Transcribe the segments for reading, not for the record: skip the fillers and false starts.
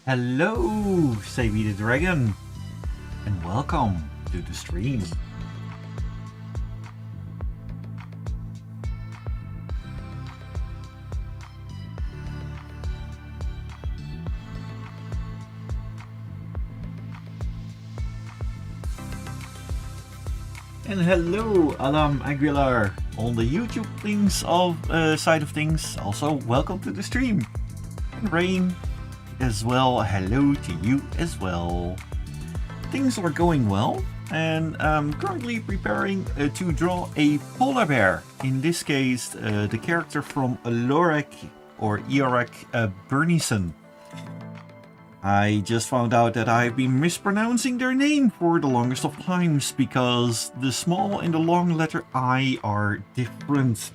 Hello, Savvy the Dragon, and welcome to the stream. And hello, Alam Aguilar on the YouTube side of things. Also, welcome to the stream. And Rain as well. Hello to you as well. Things are going well, and I'm currently preparing to draw a polar bear. In this case, the character from Lorek or Iorek Bernison. I just found out that I've been mispronouncing their name for the longest of times because the small and the long letter I are different.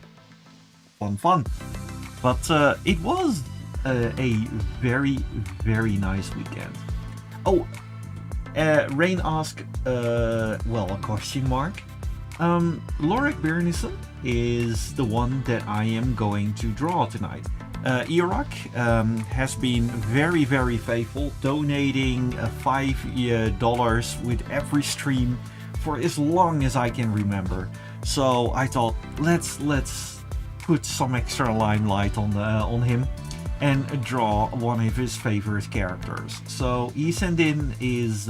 Fun. But it was a very, very nice weekend. Oh, Rain asked, a question mark. Lorek Bernison is the one that I am going to draw tonight. Iraq has been very, very faithful, donating $5 with every stream for as long as I can remember. So I thought, let's put some extra limelight on him and draw one of his favorite characters. So he sent in his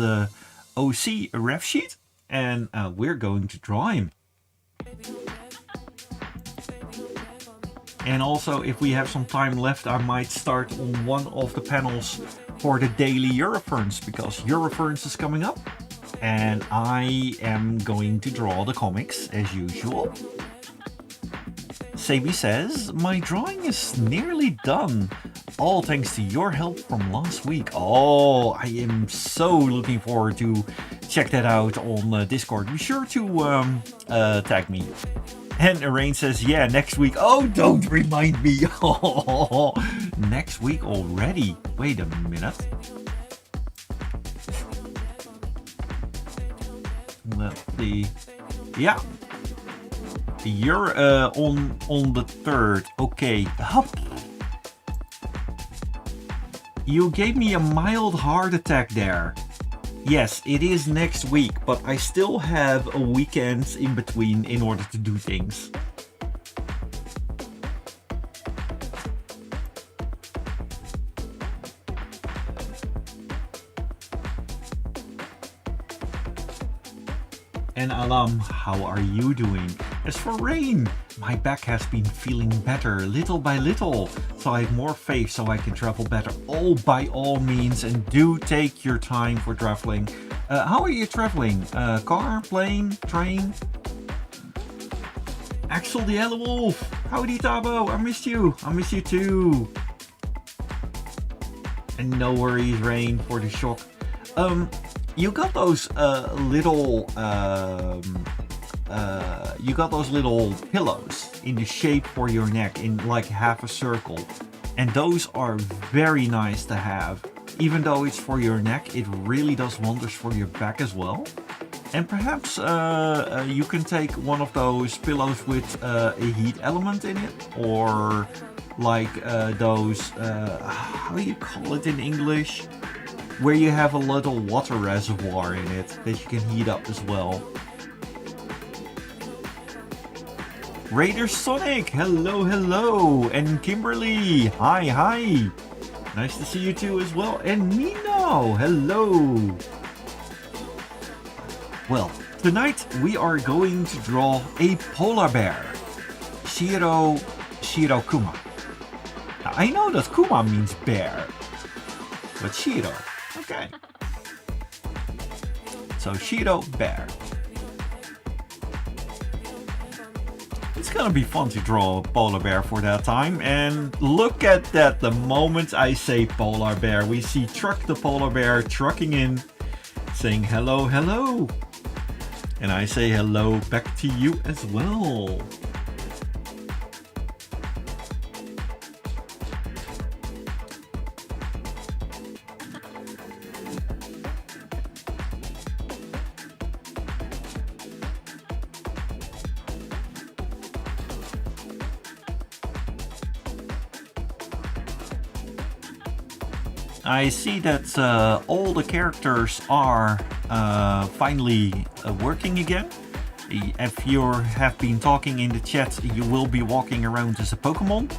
OC ref sheet, and we're going to draw him. And also, if we have some time left, I might start on one of the panels for the daily Euroferns, because Euroferns is coming up. And I am going to draw the comics as usual. Sabi says, my drawing is nearly done. All thanks to your help from last week. Oh, I am so looking forward to check that out on Discord. Be sure to tag me. And Rain says, yeah, next week. Oh, don't remind me. Oh, next week already. Wait a minute. Let's see. Yeah. You're on the 3rd. Okay. Hup. You gave me a mild heart attack there. Yes, it is next week, but I still have a weekend in between in order to do things. And Alam, how are you doing? As for Rain, my back has been feeling better little by little, so I have more faith so I can travel better. Oh, by all means, and do take your time for traveling. How are you traveling? Car, plane, train? Axel the Yellow Wolf, howdy Thabo, I missed you. I miss you too. And no worries, Rain, for the shock. You got those little pillows in the shape for your neck in like half a circle, and those are very nice to have. Even though it's for your neck, it really does wonders for your back as well. And perhaps you can take one of those pillows with a heat element in it, or like those how do you call it in English, where you have a little water reservoir in it that you can heat up as well. Raider Sonic, hello, and Kimberly, hi. Nice to see you too as well, and Nino, hello. Well, tonight we are going to draw a polar bear, Shiro Kuma. Now, I know that Kuma means bear, but Shiro, okay. So Shiro bear. It's gonna be fun to draw a polar bear for that time, and look at that, the moment I say polar bear, we see Truck the polar bear trucking in, saying hello, and I say hello back to you as well. I see that all the characters are finally working again. If you have been talking in the chat, you will be walking around as a Pokemon.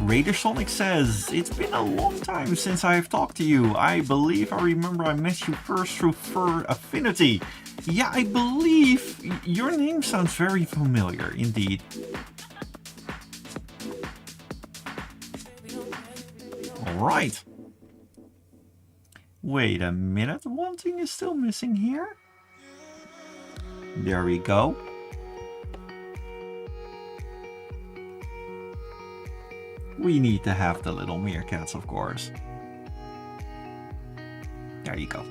Raider Sonic says, it's been a long time since I've talked to you. I believe I remember I met you first through Fur Affinity. Yeah, I believe your name sounds very familiar indeed. Alright. Wait a minute, one thing is still missing here. There we go. We need to have the little meerkats, of course. There you go.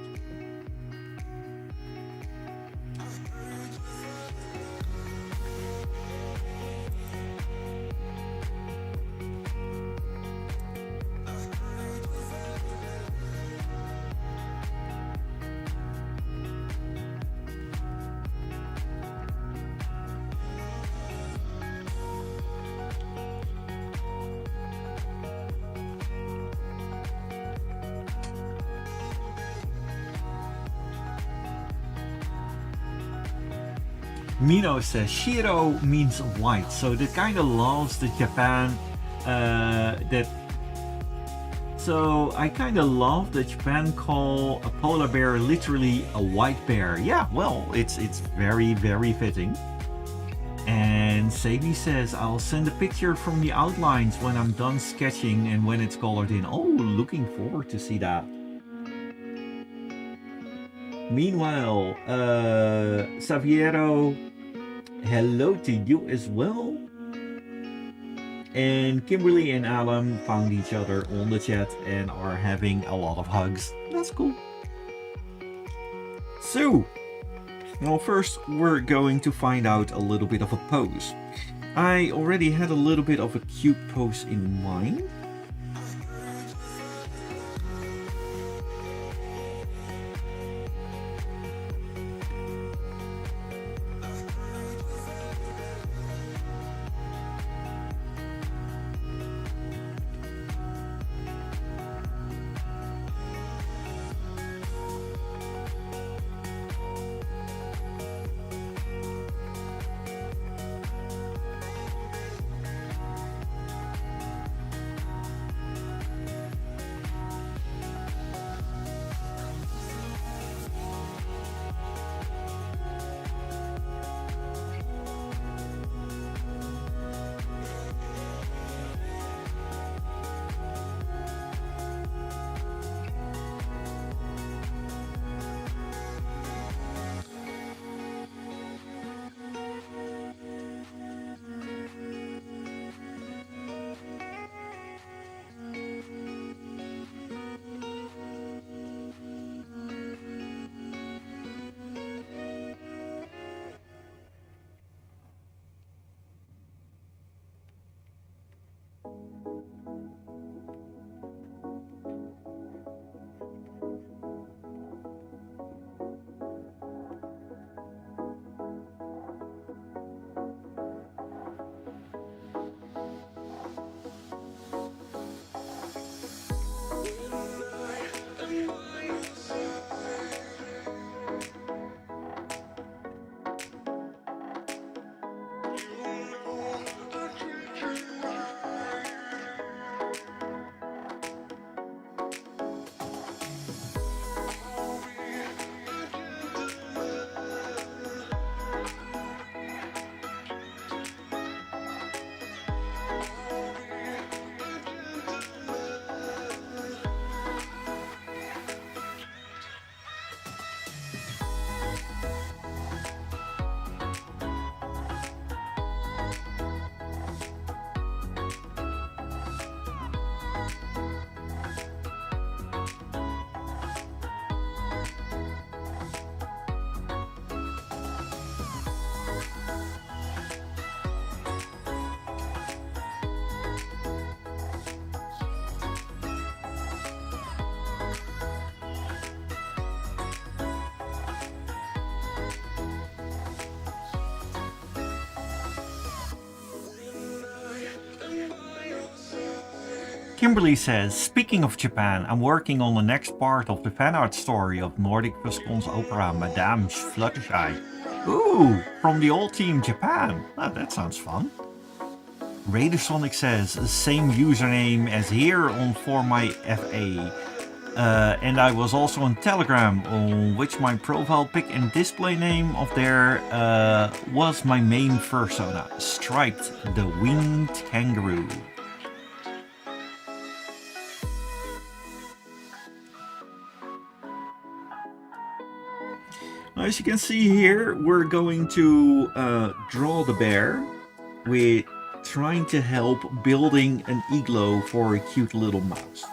Mino says Shiro means white, so that kind of loves the Japan So I kind of love that Japan call a polar bear literally a white bear. Yeah, well, it's very, very fitting. And Sadie says, I'll send a picture from the outlines when I'm done sketching and when it's colored in. Oh, looking forward to see that. Meanwhile, Saviero, hello to you as well. And Kimberly and Alan found each other on the chat and are having a lot of hugs. That's cool. So, well, first we're going to find out a little bit of a pose. I already had a little bit of a cute pose in mind. Kimberly says, speaking of Japan, I'm working on the next part of the fan art story of Nordic Viscon's opera Madame Fluttershy. Ooh, from the old team Japan. Oh, that sounds fun. Raidersonic says, same username as here on For My FA. And I was also on Telegram, on which my profile pic and display name of there was my main persona, Striped, the winged kangaroo. As you can see here, we're going to draw the bear with trying to help building an igloo for a cute little mouse.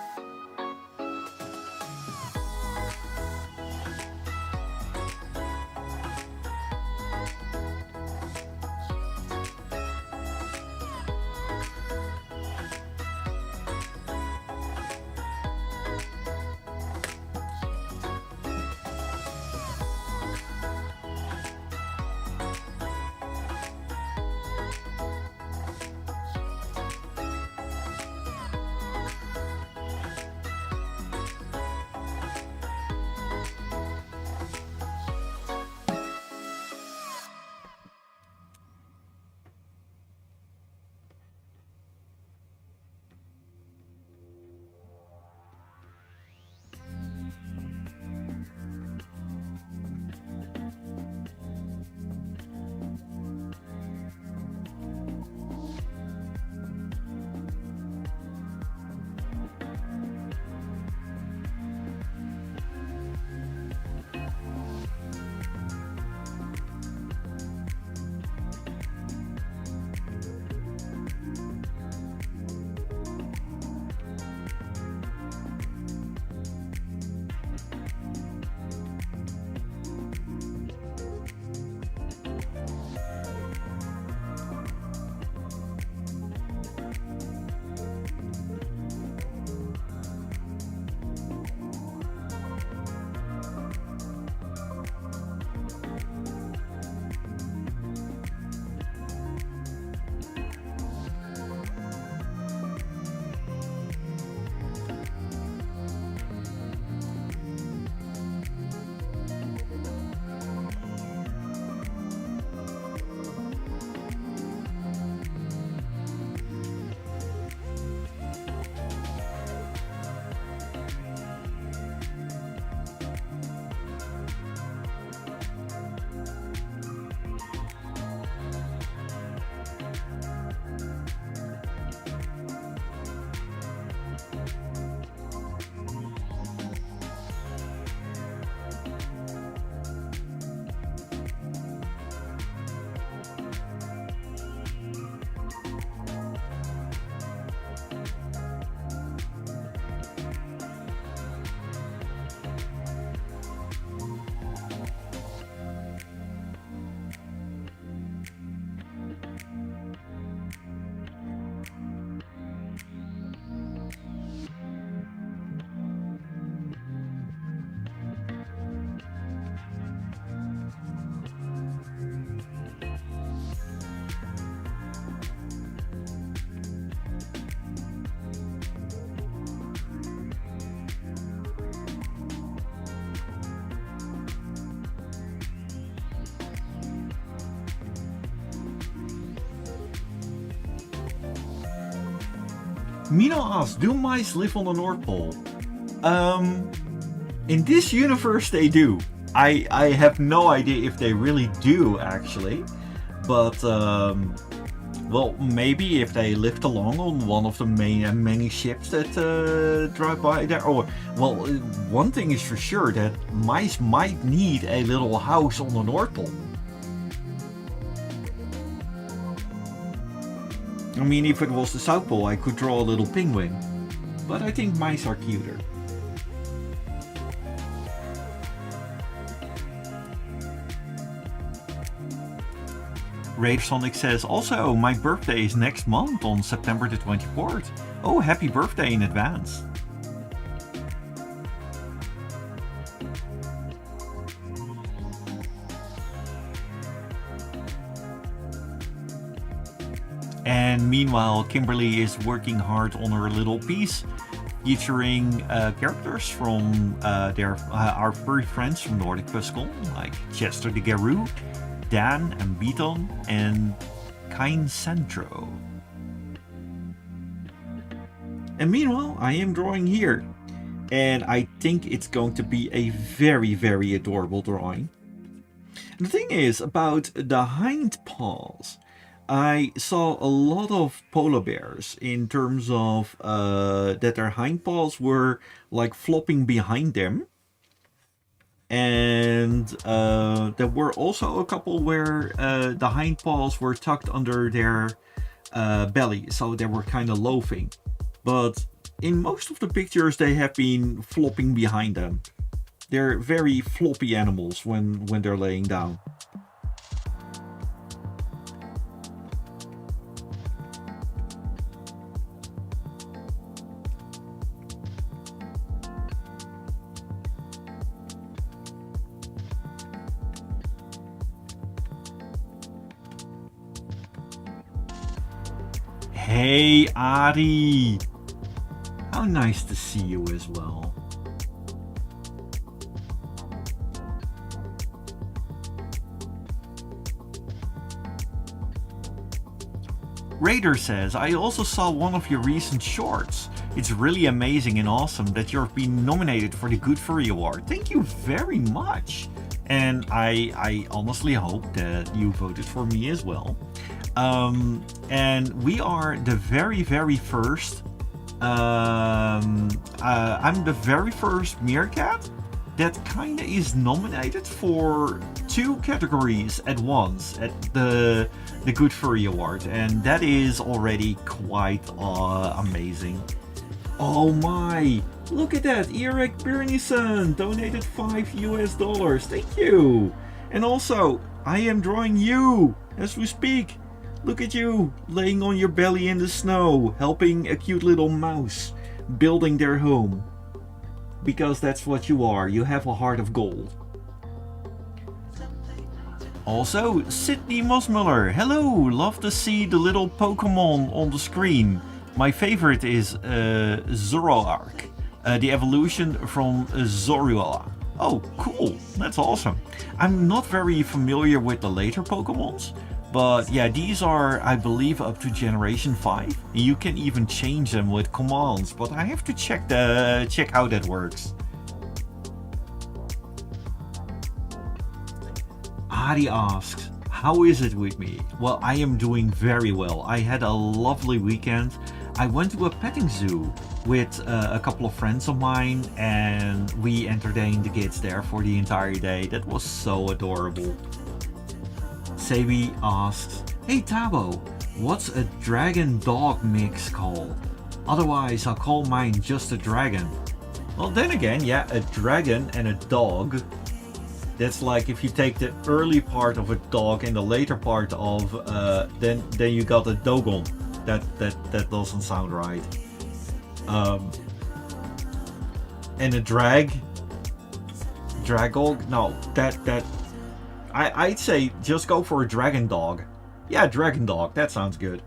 Mino asks, do mice live on the North Pole? In this universe they do. I have no idea if they really do, actually. But, well, maybe if they lived along on one of the many ships that drive by there. Or, well, one thing is for sure, that mice might need a little house on the North Pole. I mean, if it was the South Pole, I could draw a little penguin. But I think mice are cuter. Ravesonic says, also, my birthday is next month on September the 24th. Oh, happy birthday in advance. And meanwhile, Kimberly is working hard on her little piece, featuring characters from our furry friends from Nordic Puscle, like Chester the Garou, Dan and Beaton, and Kain Centro. And meanwhile, I am drawing here, and I think it's going to be a very, very adorable drawing. The thing is, about the hind paws, I saw a lot of polar bears in terms of that their hind paws were like flopping behind them. And there were also a couple where the hind paws were tucked under their belly, so they were kind of loafing. But in most of the pictures, they have been flopping behind them. They're very floppy animals when they're laying down. Hey, Ari! How nice to see you as well. Raider says, I also saw one of your recent shorts. It's really amazing and awesome that you've been nominated for the Good Furry Award. Thank you very much. And I honestly hope that you voted for me as well. And we are the very, very first I'm the very first Meerkat that kinda is nominated for 2 categories at once at the Good Furry Award, and that is already quite amazing. Oh my! Look at that! Eric Bernison donated $5 US. Thank you! And also, I am drawing you as we speak. Look at you, laying on your belly in the snow, helping a cute little mouse, building their home. Because that's what you are, you have a heart of gold. Also, Sydney Mosmuller, hello, love to see the little Pokemon on the screen. My favorite is Zoroark, the evolution from Zorua. Oh, cool, that's awesome. I'm not very familiar with the later Pokemons. But yeah, these are, I believe, up to Generation 5. You can even change them with commands, but I have to check how that works. Adi asks, how is it with me? Well, I am doing very well. I had a lovely weekend. I went to a petting zoo with a couple of friends of mine, and we entertained the kids there for the entire day. That was so adorable. Sabi asks, hey Thabo, what's a dragon dog mix called? Otherwise I'll call mine just a dragon. Well, then again, yeah, a dragon and a dog. That's like if you take the early part of a dog and the later part of then you got a dogon. That doesn't sound right. And a dragog? No, that I'd say just go for a dragon dog. Yeah, dragon dog. That sounds good.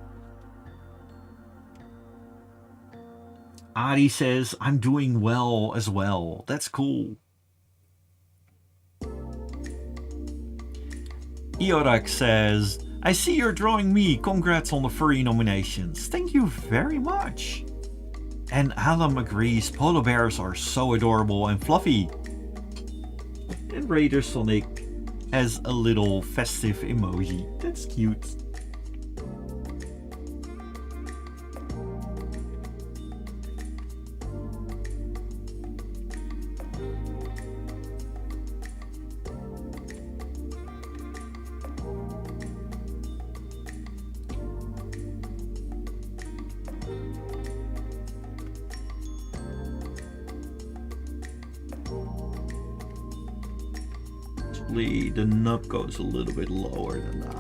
Adi says, I'm doing well as well. That's cool. Iorak says, I see you're drawing me. Congrats on the furry nominations. Thank you very much. And Alam agrees, polar bears are so adorable and fluffy. And Raider Sonic has a little festive emoji. That's cute. The nub goes a little bit lower than that.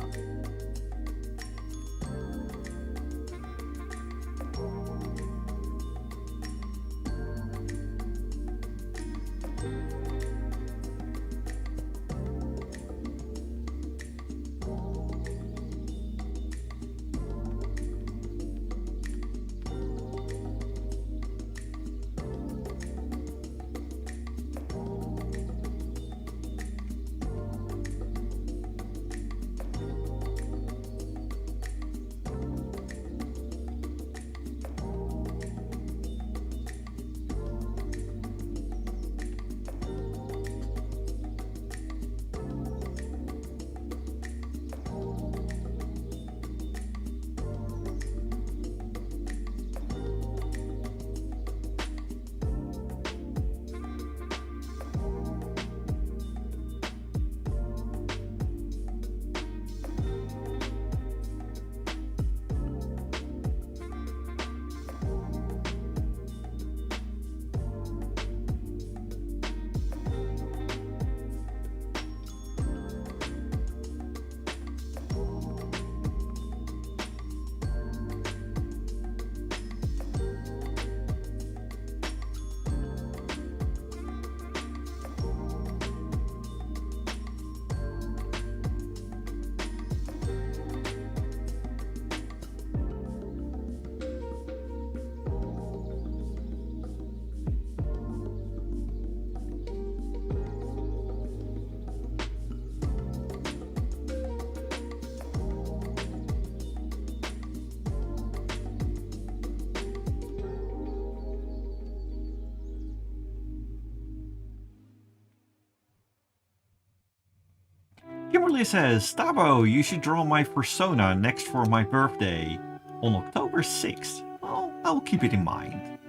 Kimberly says, Thabo, you should draw my persona next for my birthday on October 6th. Well, I'll keep it in mind.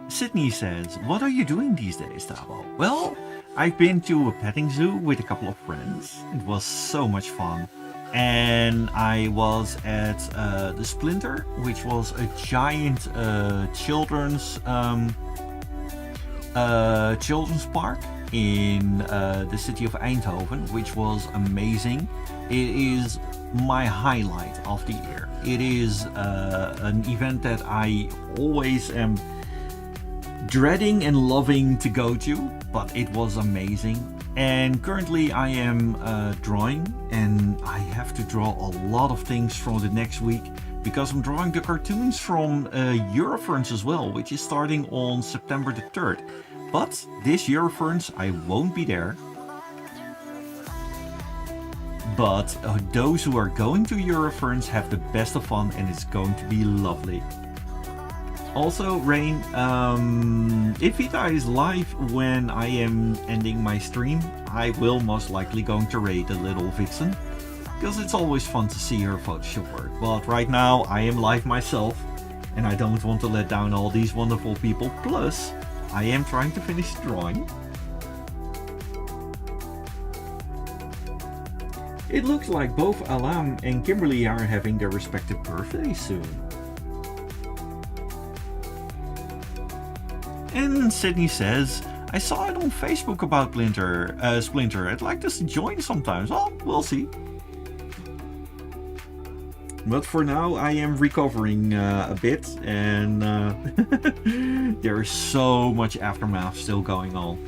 Sydney says, what are you doing these days, Thabo? Well, I've been to a petting zoo with a couple of friends. It was so much fun. And I was at the Splinter, which was a giant children's park in the city of Eindhoven, which was amazing. It is my highlight of the year. It is an event that I always am dreading and loving to go to, but it was amazing. And currently I am drawing, and I have to draw a lot of things from the next week because I'm drawing the cartoons from Euroference as well, which is starting on September the 3rd. But this Euroference I won't be there. But those who are going to Euroference have the best of fun, and it's going to be lovely. Also, Rain, if Vita is live when I am ending my stream, I will most likely going to raid the little vixen, because it's always fun to see her Photoshop work. But right now I am live myself, and I don't want to let down all these wonderful people, plus I am trying to finish drawing. It looks like both Alam and Kimberly are having their respective birthdays soon. And Sydney says, I saw it on Facebook about Splinter. I'd like to join sometimes. Well, we'll see. But for now, I am recovering a bit, and there is so much aftermath still going on.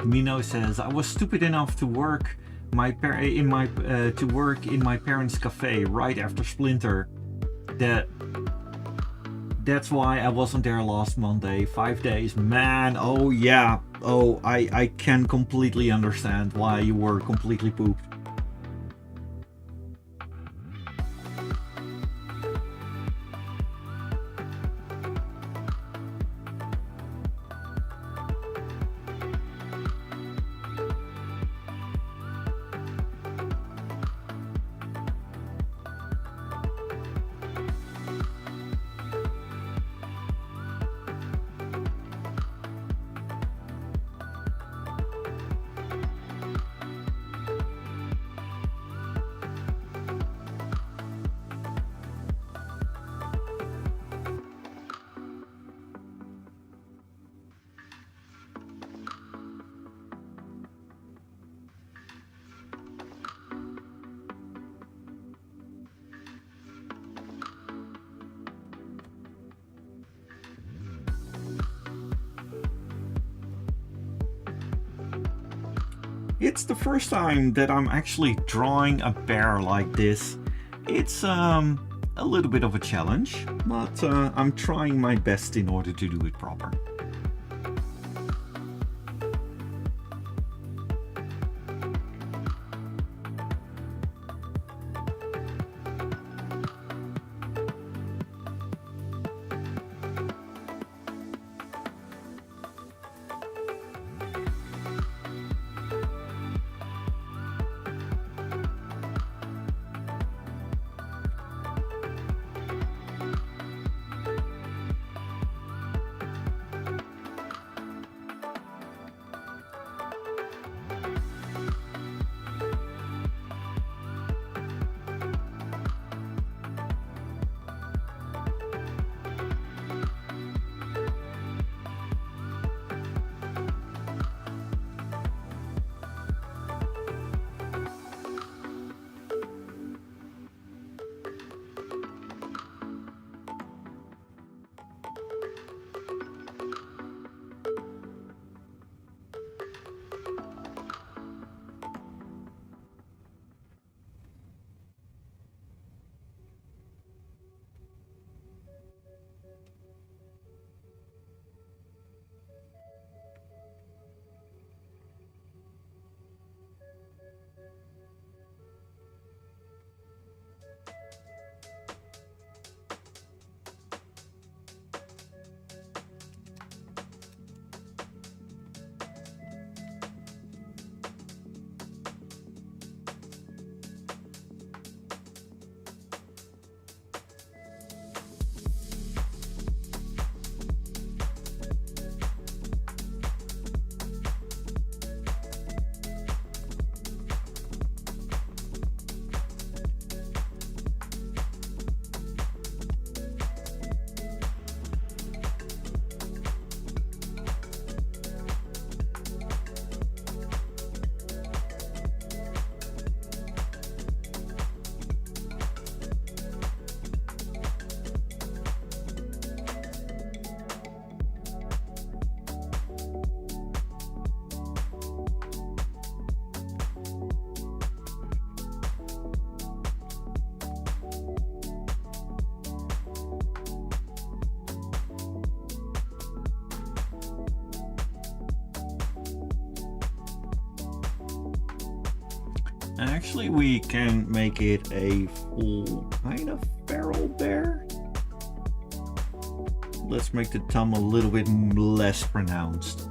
Mino says, I was stupid enough to work in my parents' cafe right after Splinter. That's why I wasn't there last Monday. 5 days, man. Oh yeah. Oh, I can completely understand why you were completely pooped. It's the first time that I'm actually drawing a bear like this. It's a little bit of a challenge, but I'm trying my best in order to do it proper. Actually, we can make it a full kind of feral bear. Let's make the thumb a little bit less pronounced.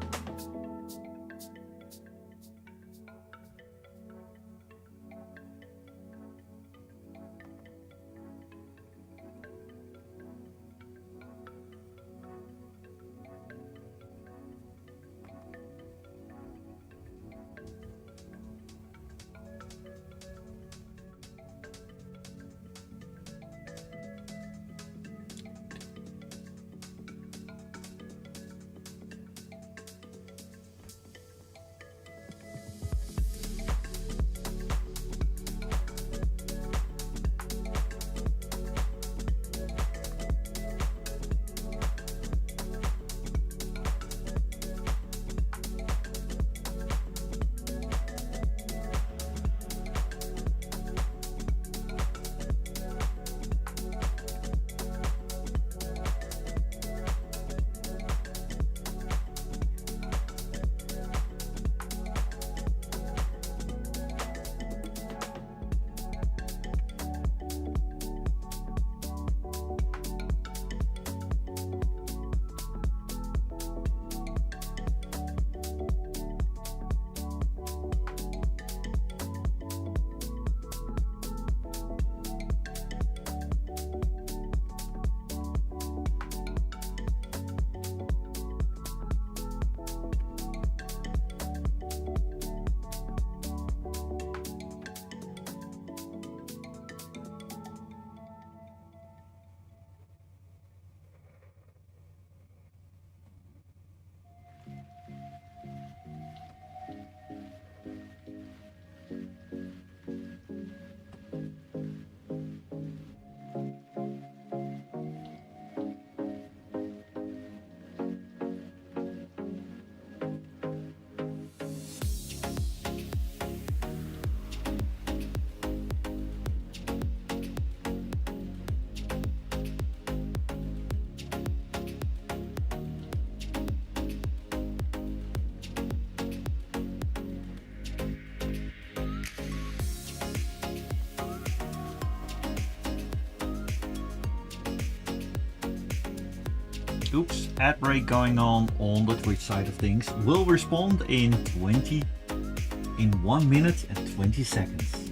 Oops, ad break going on the Twitch side of things. Will respond in 1 minute and 20 seconds.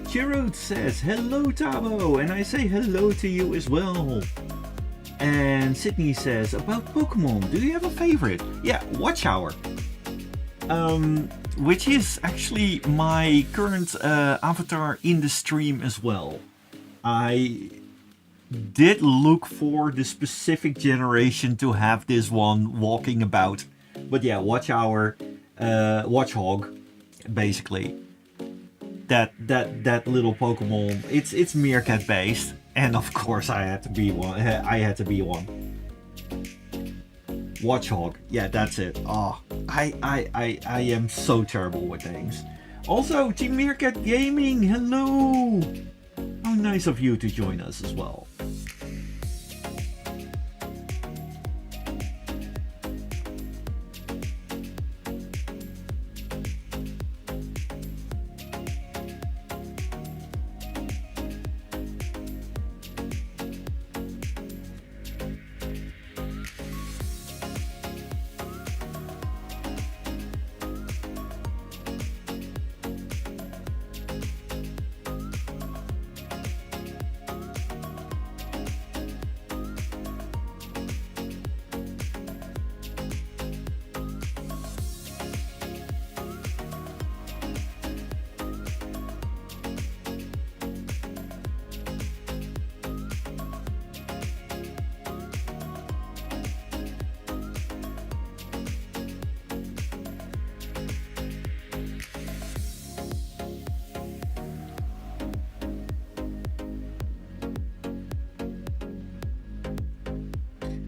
Chirrut says, hello Thabo, and I say hello to you as well. And Sydney says, about Pokemon, do you have a favorite? Yeah, Watch Hour. Which is actually my current avatar in the stream as well. I did look for the specific generation to have this one walking about. But yeah, Watch Hour, Watchhog, basically. That little Pokemon, it's Meerkat based. And of course I had to be one. Watchhog, yeah, that's it. Oh, I am so terrible with names. Also, Team Meerkat Gaming, hello! How nice of you to join us as well.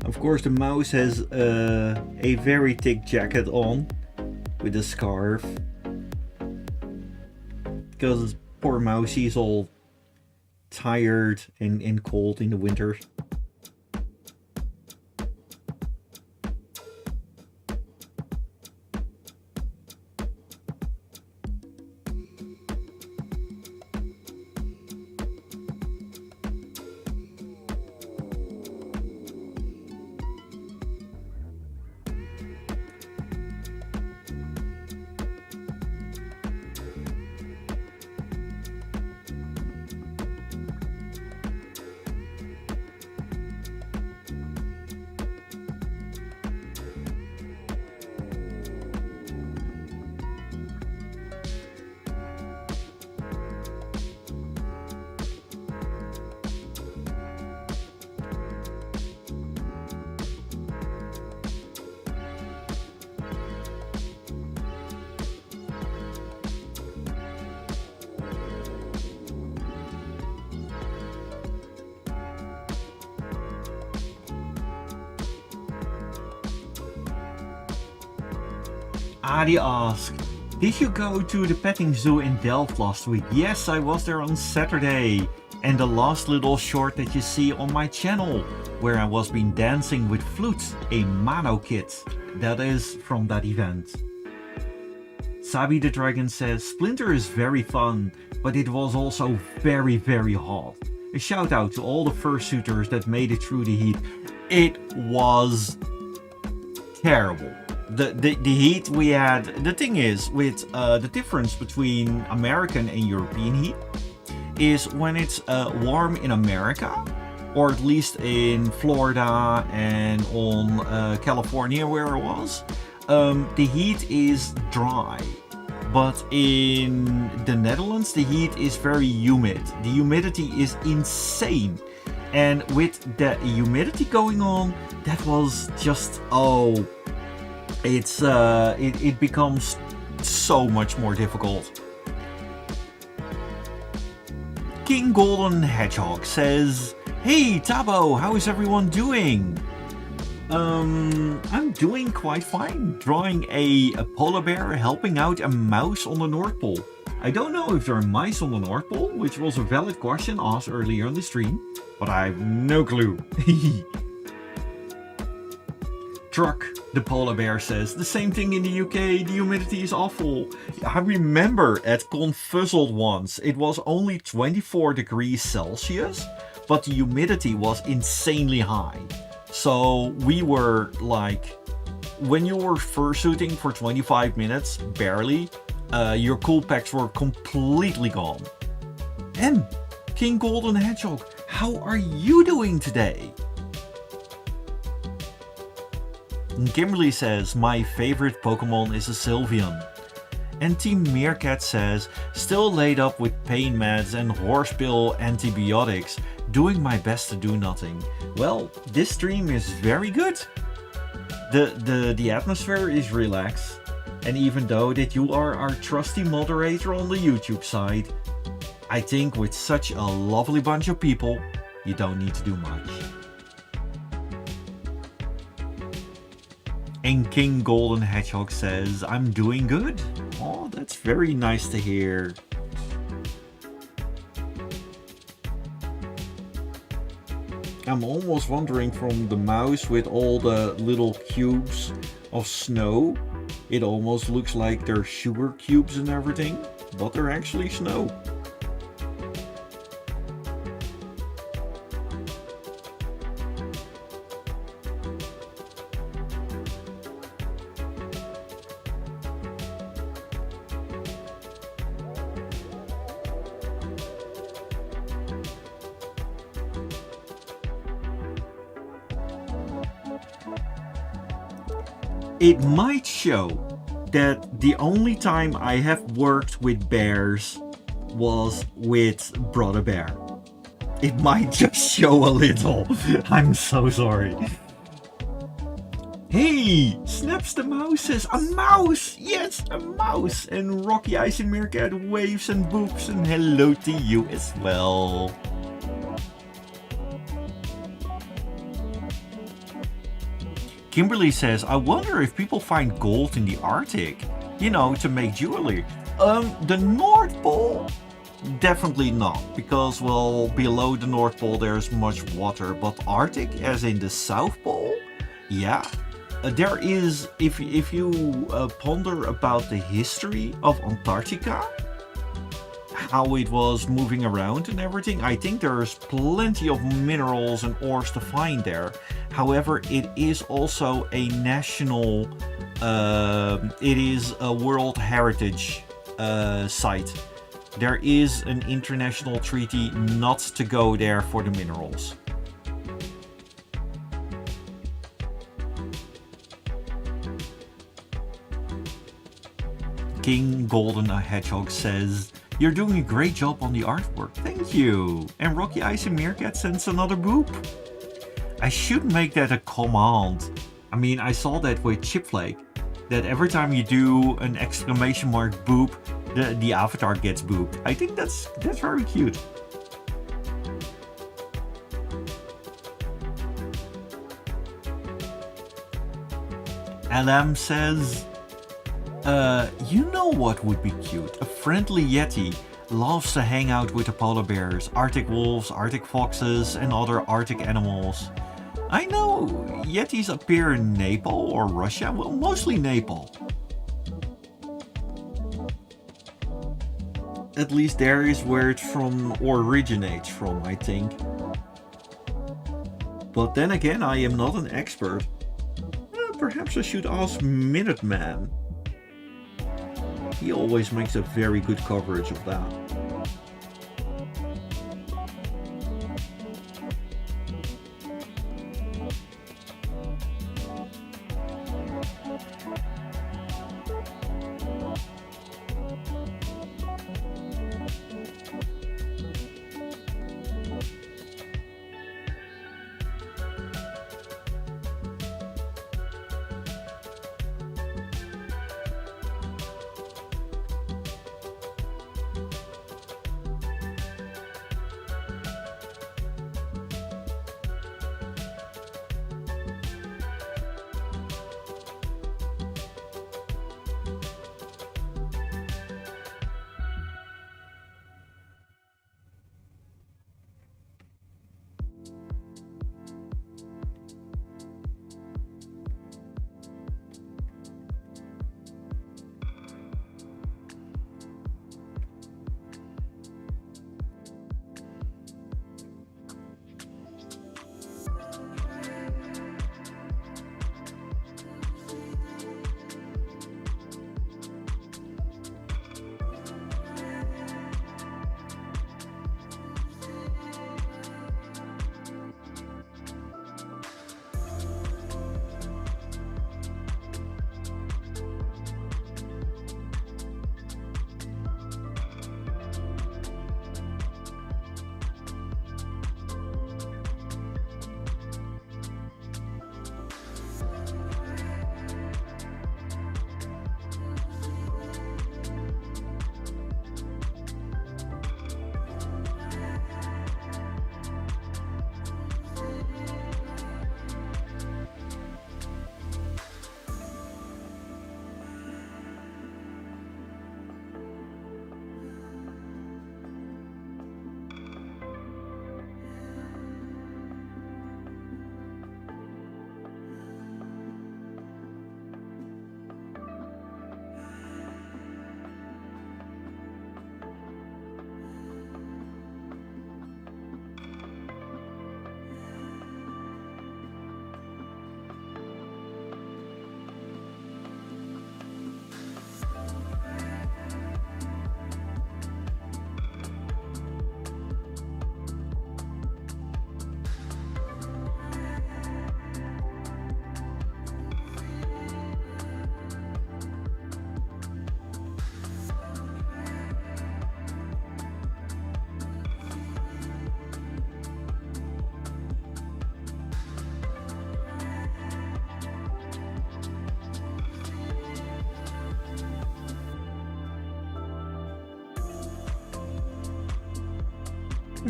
Of course, the mouse has a very thick jacket on with a scarf, because poor mousey is all tired and cold in the winter. Adi asked, did you go to the petting zoo in Delft last week? Yes, I was there on Saturday. And the last little short that you see on my channel, where I was been dancing with Flute, a Mano kit. That is from that event. Sabi the Dragon says, Splinter is very fun, but it was also very, very hot. A shout out to all the fursuiters that made it through the heat. It was terrible. The heat we had, the thing is, with the difference between American and European heat, is when it's warm in America, or at least in Florida and on California where it was, the heat is dry. But in the Netherlands, the heat is very humid. The humidity is insane. And with the humidity going on, that was just, it becomes so much more difficult. King Golden Hedgehog says, hey Thabo, how is everyone doing? I'm doing quite fine. Drawing a polar bear helping out a mouse on the North Pole. I don't know if there are mice on the North Pole, which was a valid question asked earlier on the stream, but I have no clue. Truck, the polar bear, says, the same thing in the UK, the humidity is awful. I remember at Confuzzled once, it was only 24 degrees Celsius, but the humidity was insanely high. So we were like, when you were fursuiting for 25 minutes, barely, your cool packs were completely gone. And King Golden Hedgehog, how are you doing today? And Kimberly says, my favorite Pokemon is a Sylveon. And Team Meerkat says, still laid up with pain meds and horse pill antibiotics, doing my best to do nothing. Well, this stream is very good. The atmosphere is relaxed. And even though that you are our trusty moderator on the YouTube side, I think with such a lovely bunch of people, you don't need to do much. And King Golden Hedgehog says, I'm doing good. Oh, that's very nice to hear. I'm almost wondering from the mouse with all the little cubes of snow. It almost looks like they're sugar cubes and everything, but they're actually snow. It might show that the only time I have worked with bears was with Brother Bear. It might just show a little. I'm so sorry. Hey, Snaps the Mouse says, a mouse! Yes, a mouse! And Rocky Ice and Meerkat waves and boops and hello to you as well. Kimberly says, I wonder if people find gold in the Arctic, you know, to make jewelry. The North Pole? Definitely not, because, well, below the North Pole there's much water, but Arctic, as in the South Pole? Yeah. There is, if you ponder about the history of Antarctica, how it was moving around and everything, I think there's plenty of minerals and ores to find there. However, it is also a national, it is a World Heritage site. There is an international treaty not to go there for the minerals. King Golden Hedgehog says, you're doing a great job on the artwork. Thank you. And Rocky Ice and Meerkat sends another boop. I should make that a command. I mean, I saw that with Chipflake, that every time you do an exclamation mark boop, the avatar gets booped. I think that's very cute. LM says, You know what would be cute? A friendly Yeti loves to hang out with the polar bears, Arctic wolves, Arctic foxes, and other Arctic animals. I know Yetis appear in Nepal or Russia, well, mostly Nepal. At least there is where it from or originates from, I think. But then again, I am not an expert. Perhaps I should ask Minuteman. He always makes a very good coverage of that.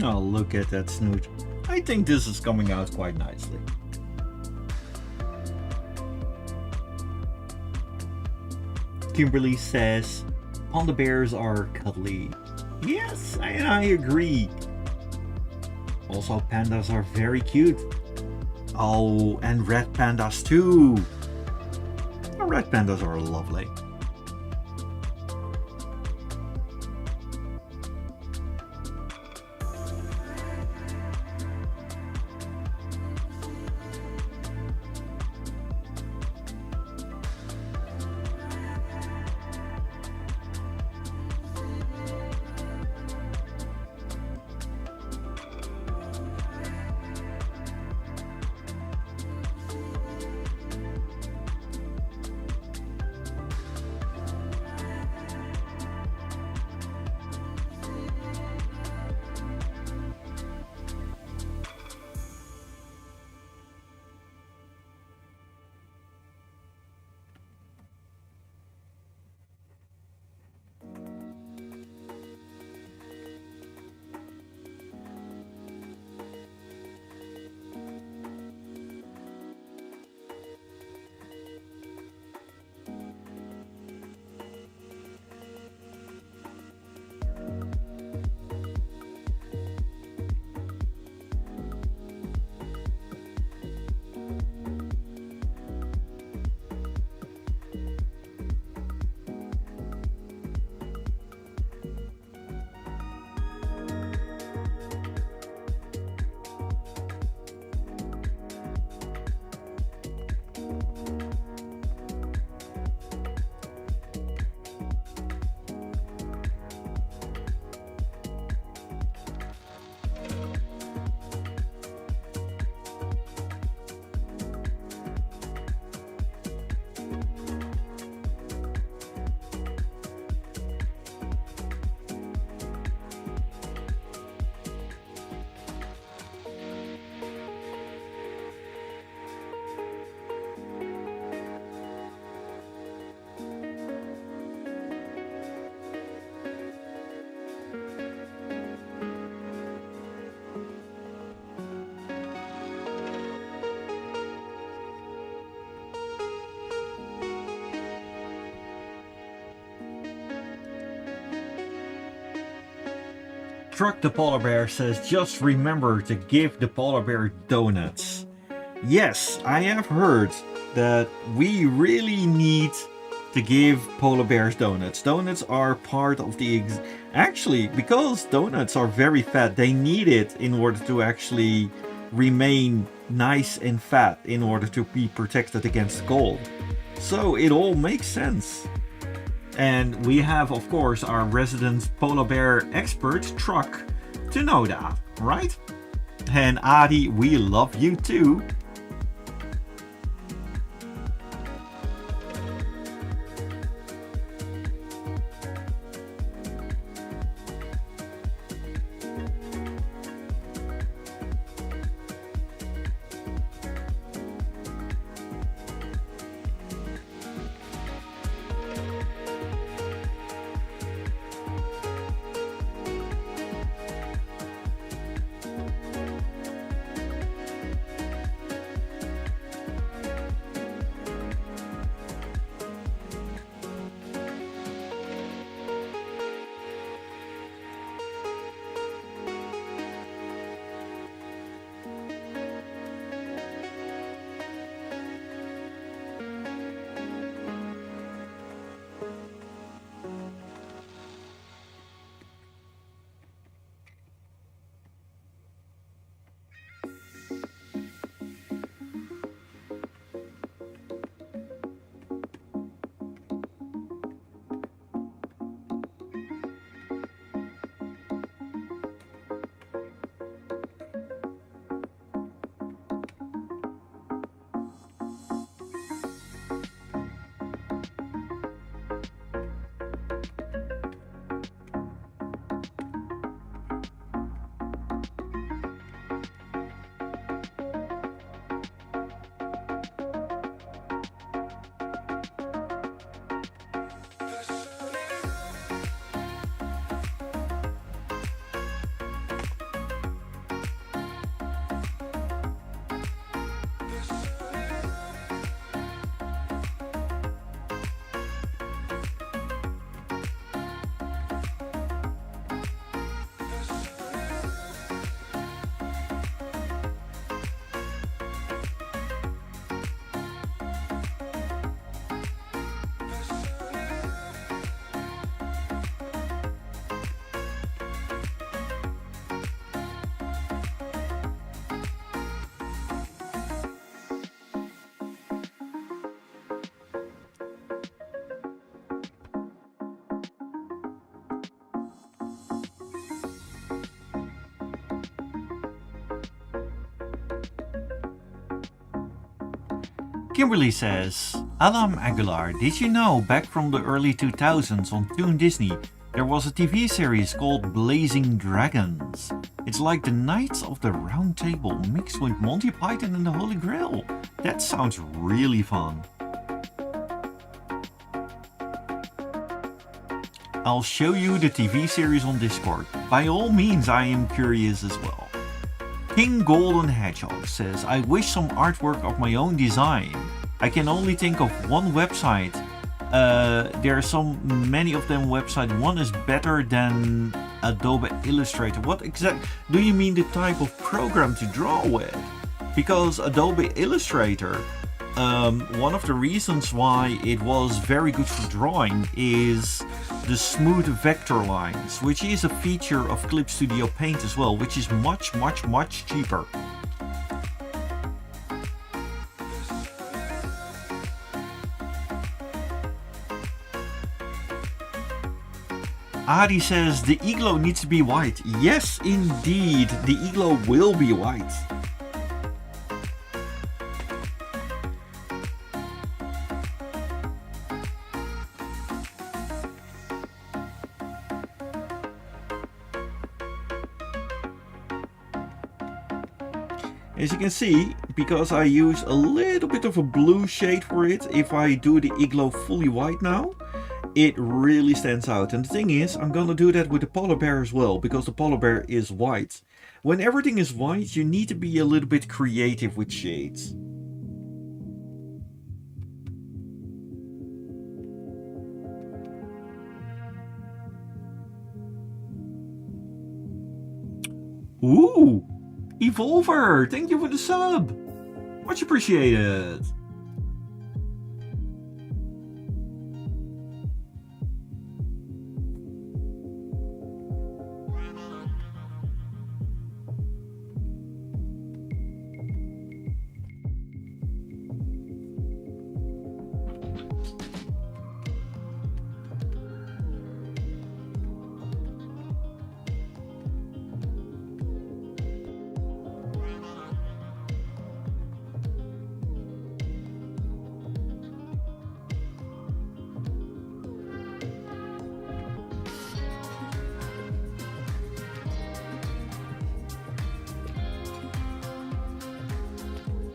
Oh, look at that snoot. I think this is coming out quite nicely. Kimberly says, panda bears are cuddly. Yes, I agree. Also, pandas are very cute. Oh, and red pandas too. Red pandas are lovely. Truck the Polar Bear says, just remember to give the polar bear donuts. Yes, I have heard that we really need to give polar bears donuts. Donuts are part of the... Actually, because donuts are very fat, they need it in order to actually remain nice and fat in order to be protected against cold. So it all makes sense. And we have, of course, our resident polar bear expert, Truck, to know that, right? And Adi, we love you too. Kimberly says, Alam Aguilar, did you know back from the early 2000s on Toon Disney there was a TV series called Blazing Dragons? It's like the Knights of the Round Table mixed with Monty Python and the Holy Grail. That sounds really fun. I'll show you the TV series on Discord. By all means, I am curious as well. King Golden Hedgehog says, I wish some artwork of my own design. I can only think of one website. There are so many of them websites. One is better than Adobe Illustrator. What exactly do you mean, the type of program to draw with? Because Adobe Illustrator, one of the reasons why it was very good for drawing is the smooth vector lines, which is a feature of Clip Studio Paint as well, which is much cheaper. Adi says the igloo needs to be white. Yes, indeed, the igloo will be white. As you can see, because I use a little bit of a blue shade for it, if I do the igloo fully white now, it really stands out. And the thing is, I'm gonna do that with the polar bear as well, because the polar bear is white. When everything is white, you need to be a little bit creative with shades. Ooh! Evolver! Thank you for the sub! Much appreciated!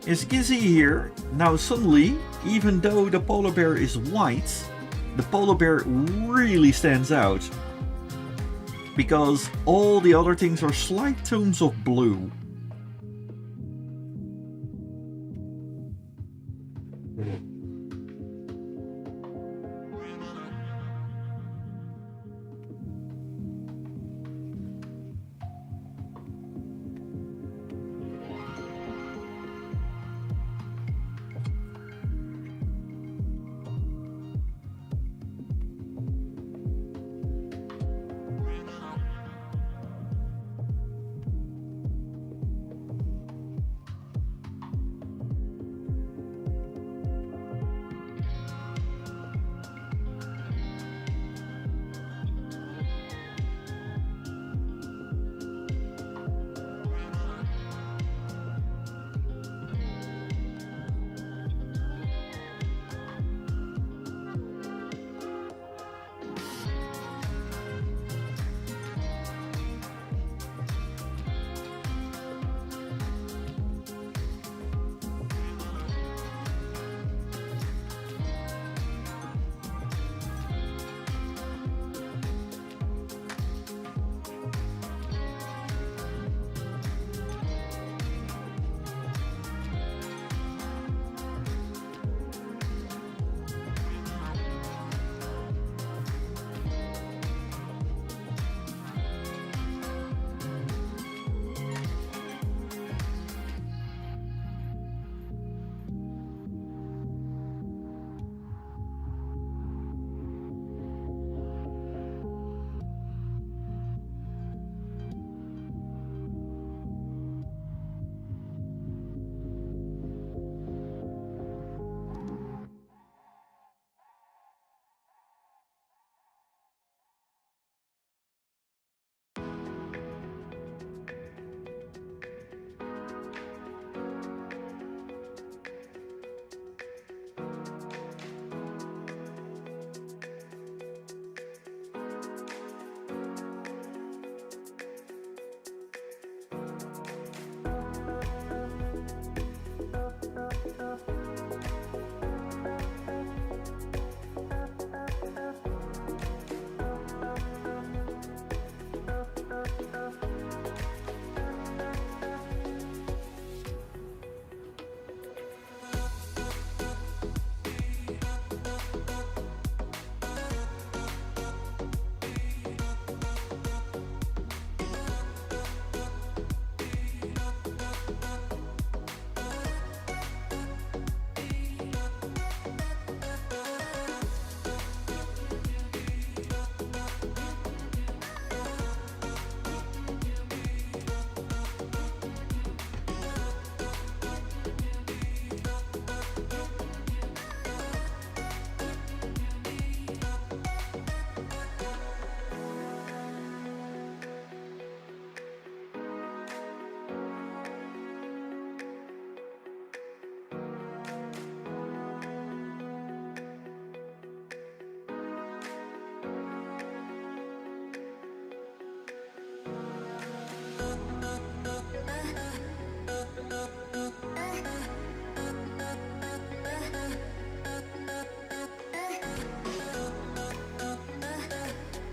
Is Gizzy here? Now suddenly, even though the polar bear is white, the polar bear really stands out. Because all the other things are slight tones of blue.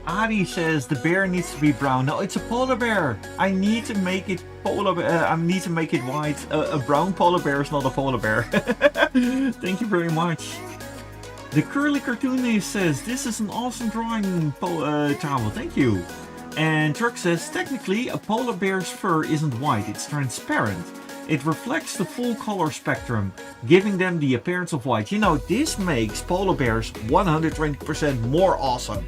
Adi says the bear needs to be brown. No, it's a polar bear. I need to make it polar. I need to make it white. A brown polar bear is not a polar bear. Thank you very much. The curly cartoonist says this is an awesome drawing, Thabo. Thank you. And Truck says, technically, a polar bear's fur isn't white, it's transparent. It reflects the full color spectrum, giving them the appearance of white. You know, this makes polar bears 120% more awesome.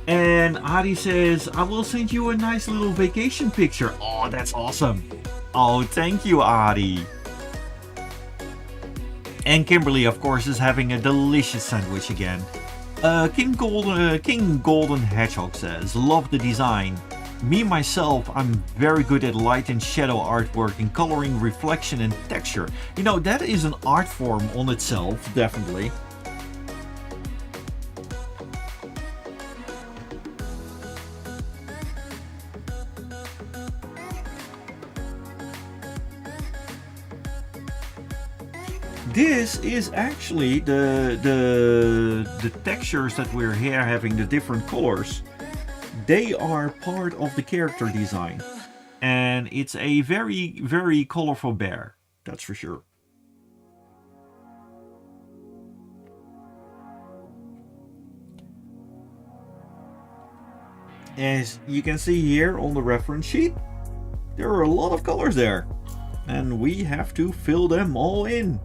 And Adi says, I will send you a nice little vacation picture. Oh, that's awesome. Oh, thank you, Adi. And Kimberly, of course, is having a delicious sandwich again. King Golden Hedgehog says, love the design. Me myself, I'm very good at light and shadow artwork and coloring, reflection and texture. You know, that is an art form on itself, definitely. This is actually the textures that we're here having, the different colors. They are part of the character design. And it's a very, very colorful bear. That's for sure. As you can see here on the reference sheet, there are a lot of colors there. And we have to fill them all in.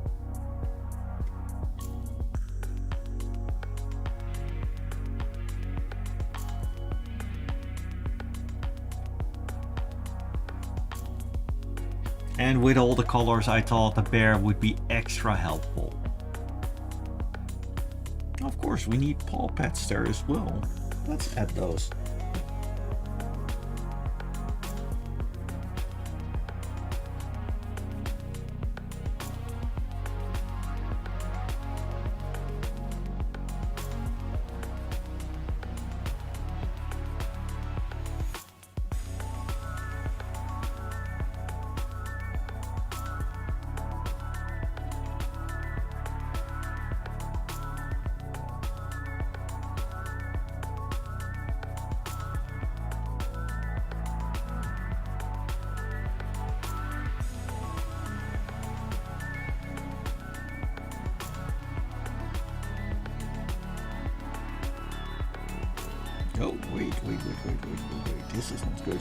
And with all the colors, I thought the bear would be extra helpful. Of course, we need paw pads there as well. Let's add those. Oh, wait. This is not good.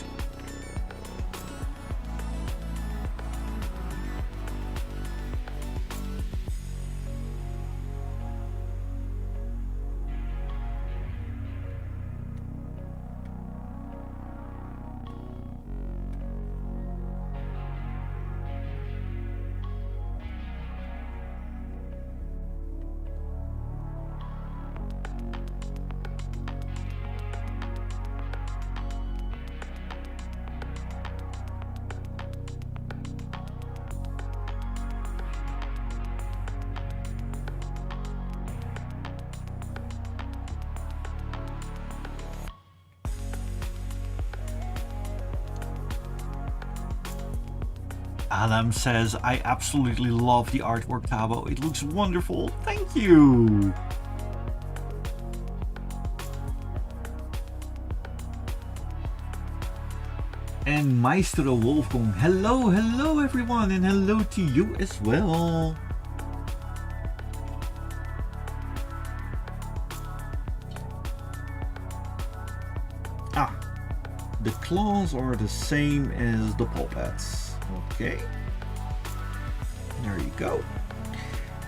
Adam says, I absolutely love the artwork, Thabo. It looks wonderful. Thank you. And Maestro Wolfgang, hello everyone, and hello to you as well. The claws are the same as the paw pads. Okay, there you go.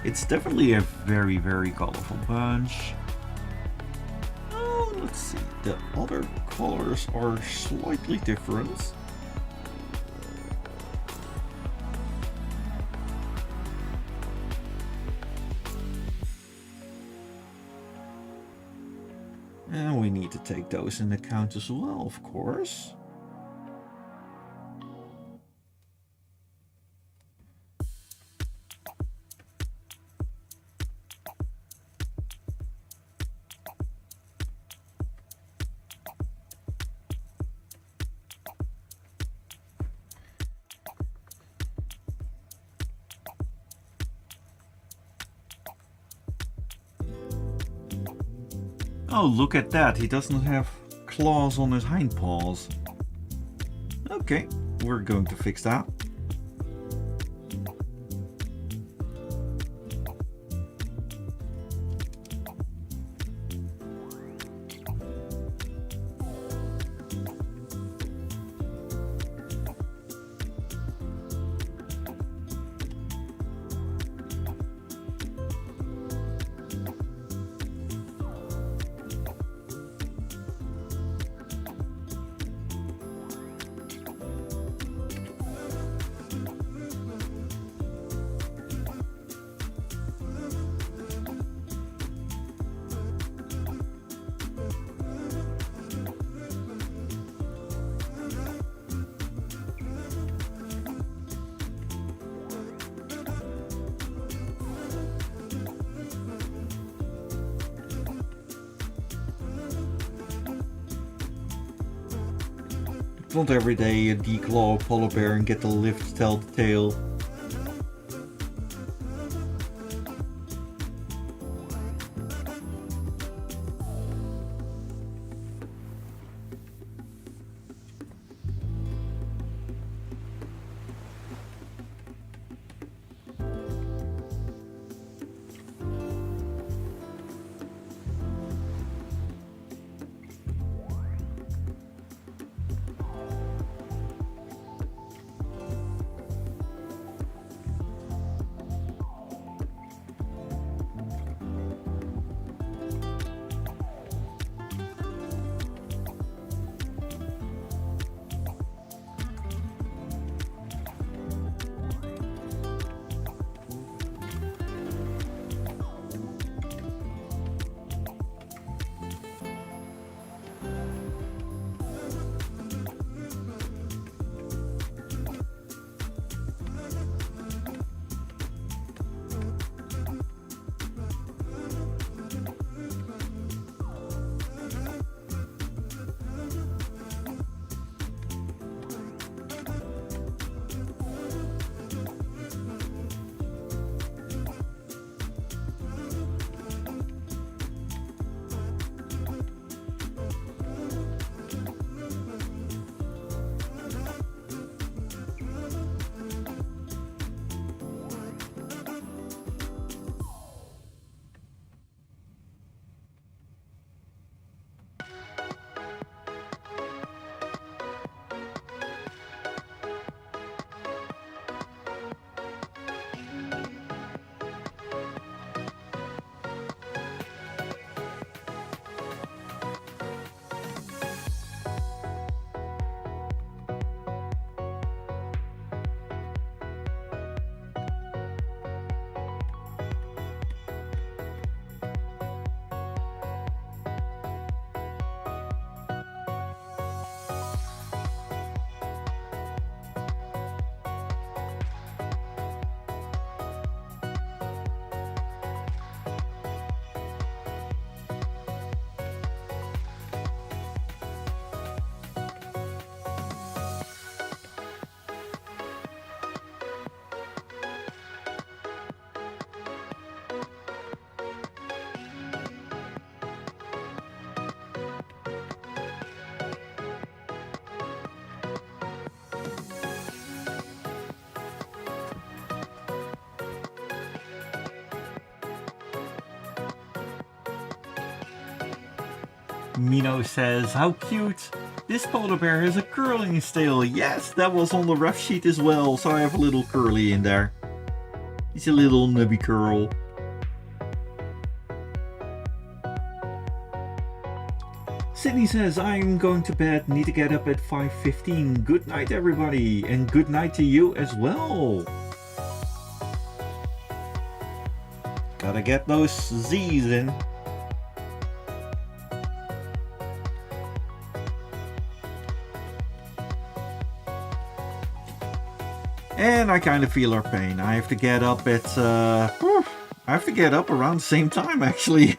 It's definitely a very, very colorful bunch. Oh, let's see. The other colors are slightly different. And we need to take those into account as well, of course. Oh, look at that. He doesn't have claws on his hind paws. Okay, we're going to fix that. Don't every day declaw a polar bear and get the lift to tell the tale. Mino says, how cute! This polar bear has a curl in his tail. Yes, that was on the rough sheet as well, so I have a little curly in there. He's a little nubby curl. Sydney says, I'm going to bed, need to get up at 5:15. Good night everybody, and good night to you as well. Gotta get those Z's in. And I kind of feel her pain. I have to get up at, I have to get up around the same time actually.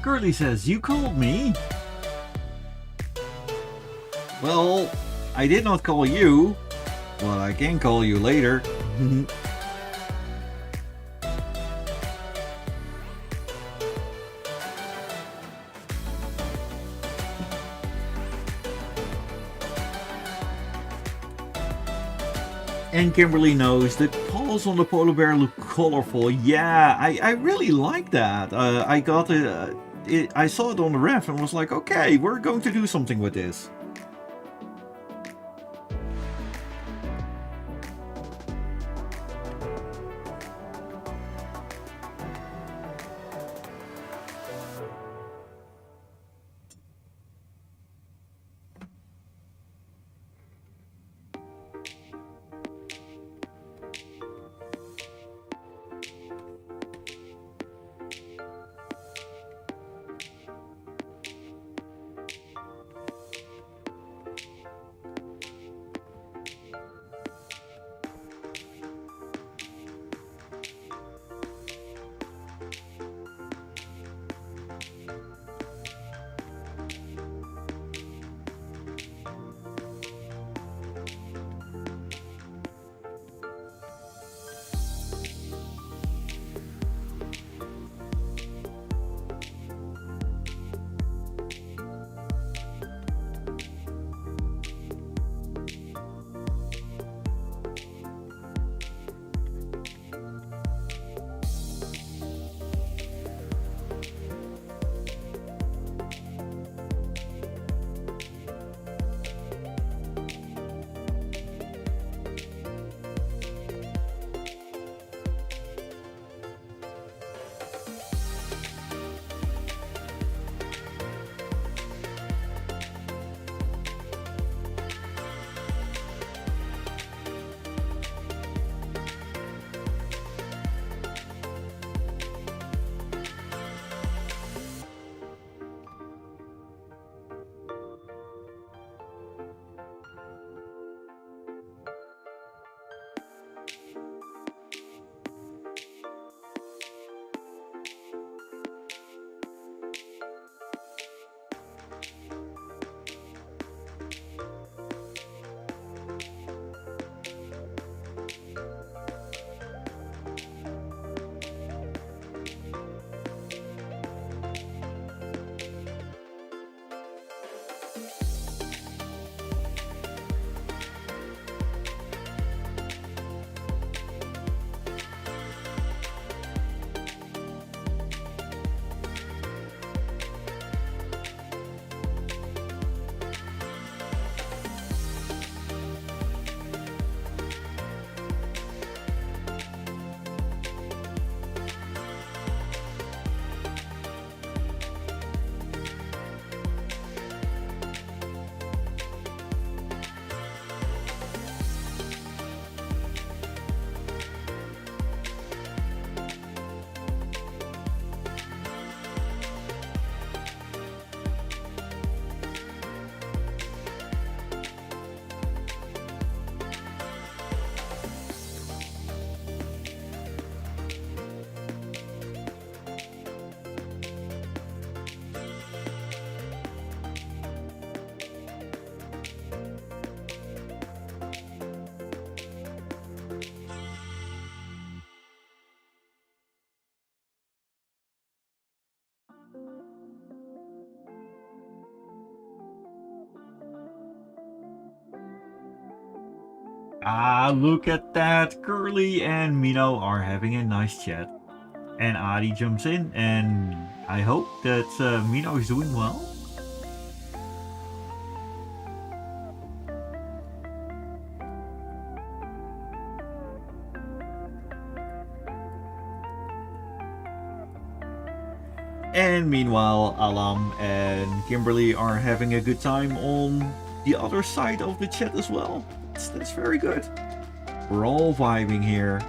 Curly says, you called me? Well, I did not call you, but I can call you later. And Kimberly knows the paws on the polar bear look colorful. Yeah, I really like that. I saw it on the ref and was like, okay, we're going to do something with this. Ah, look at that! Curly and Mino are having a nice chat. And Adi jumps in, and I hope that Mino is doing well. And meanwhile, Alam and Kimberly are having a good time on the other side of the chat as well. That's very good. We're all vibing here.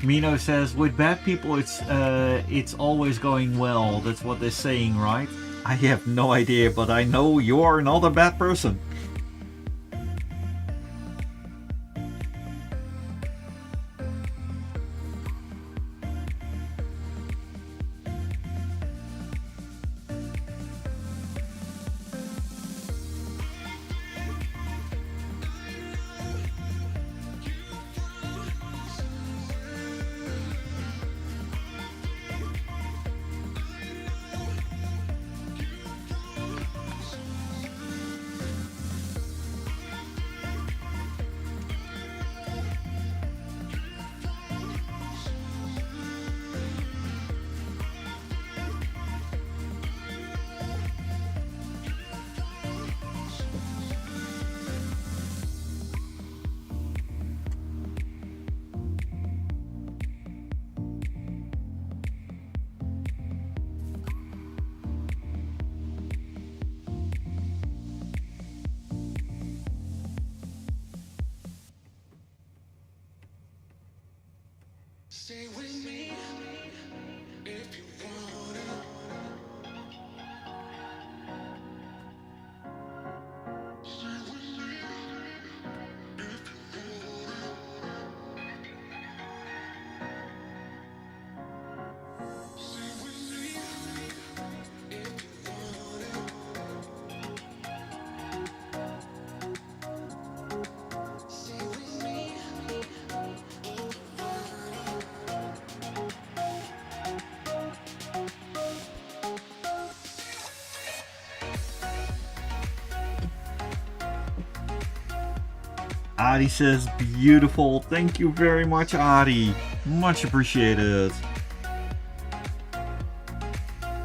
Mino says, with bad people, it's always going well. That's what they're saying, right? I have no idea, but I know you're not a bad person. Stay with me if you wanna. Stay with me if you wanna. Stay with me if you wanna. Stay with me if you Adi says, beautiful. Thank you very much, Adi. Much appreciated.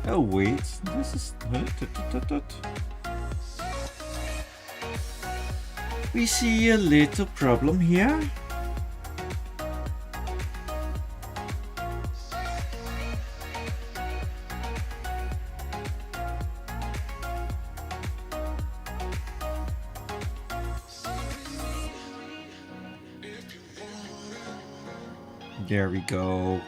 Oh, wait. This is... We see a little problem here. There we go.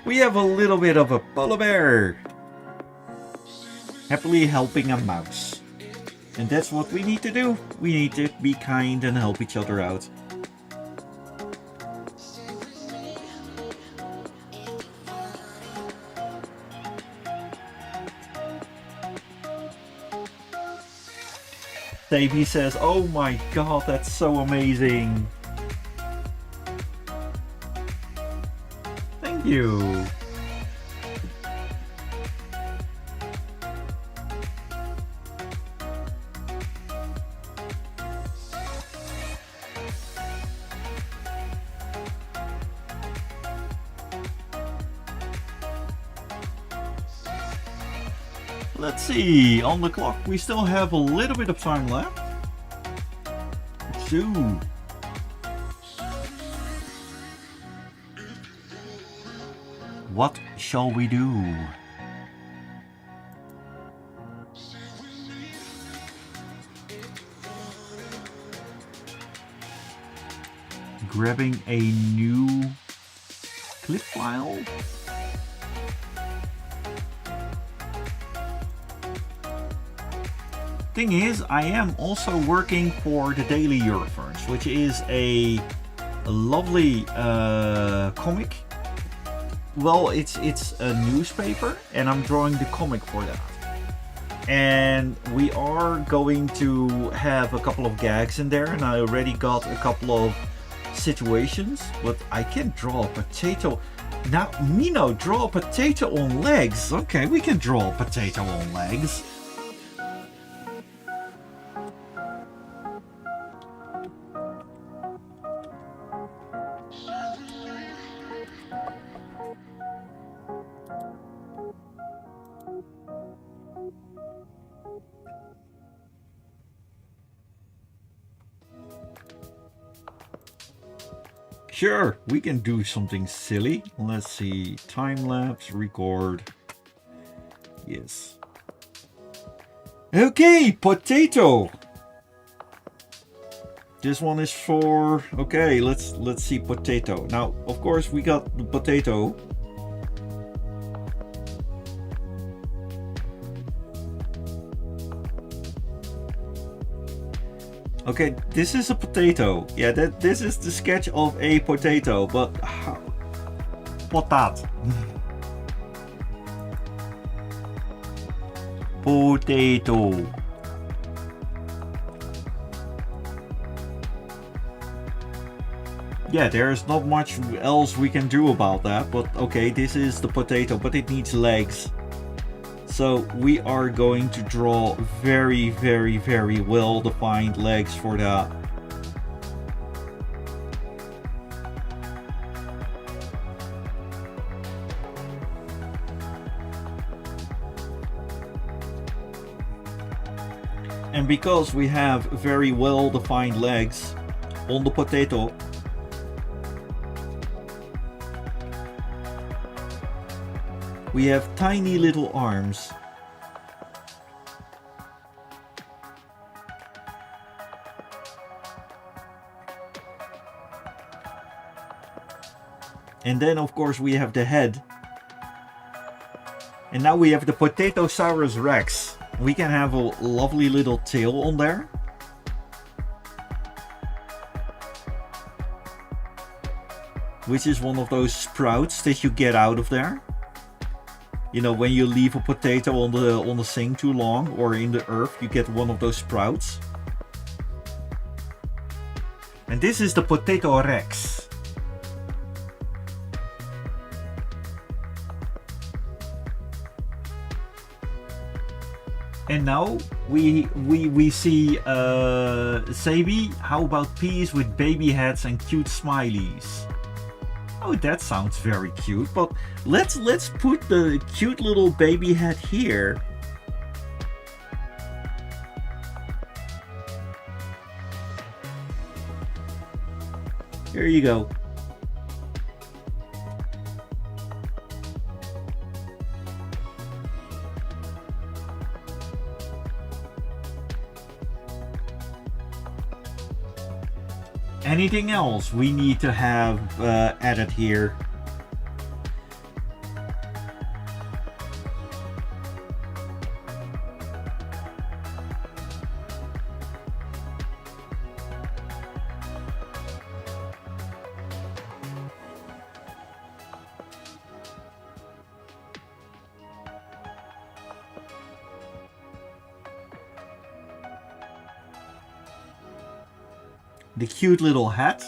We have a little bit of a polar bear happily helping a mouse. And that's what we need to do. We need to be kind and help each other out. Davey says, oh my god, that's so amazing. Thank you. Let's see, on the clock we still have a little bit of time left. So, what shall we do? Grabbing a new clip file. Thing is, I am also working for the Daily Euroferns, which is a lovely comic. Well, it's a newspaper, and I'm drawing the comic for that. And we are going to have a couple of gags in there, and I already got a couple of situations, but I can draw a potato. Now, Mino, draw a potato on legs. Okay, we can draw a potato on legs. Sure, we can do something silly. Let's see, time lapse, record. Yes. Okay, potato. This one is for, okay, let's see potato. Now, of course, we got the potato. Okay, this is a potato. Yeah, this is the sketch of a potato, but how? Potat. Potato. Yeah, there's not much else we can do about that, but okay, this is the potato, but it needs legs. So we are going to draw very, very, very well defined legs for that. And because we have very well defined legs on the potato, we have tiny little arms. And then of course we have the head. And now we have the Potatosaurus Rex. We can have a lovely little tail on there. Which is one of those sprouts that you get out of there. You know, when you leave a potato on the sink too long or in the earth, you get one of those sprouts. And this is the Potato Rex. And now we see Sabi. How about peas with baby heads and cute smileys? Oh, that sounds very cute, but let's put the cute little baby head here. Here you go. Anything else we need to have added here? The cute little hat,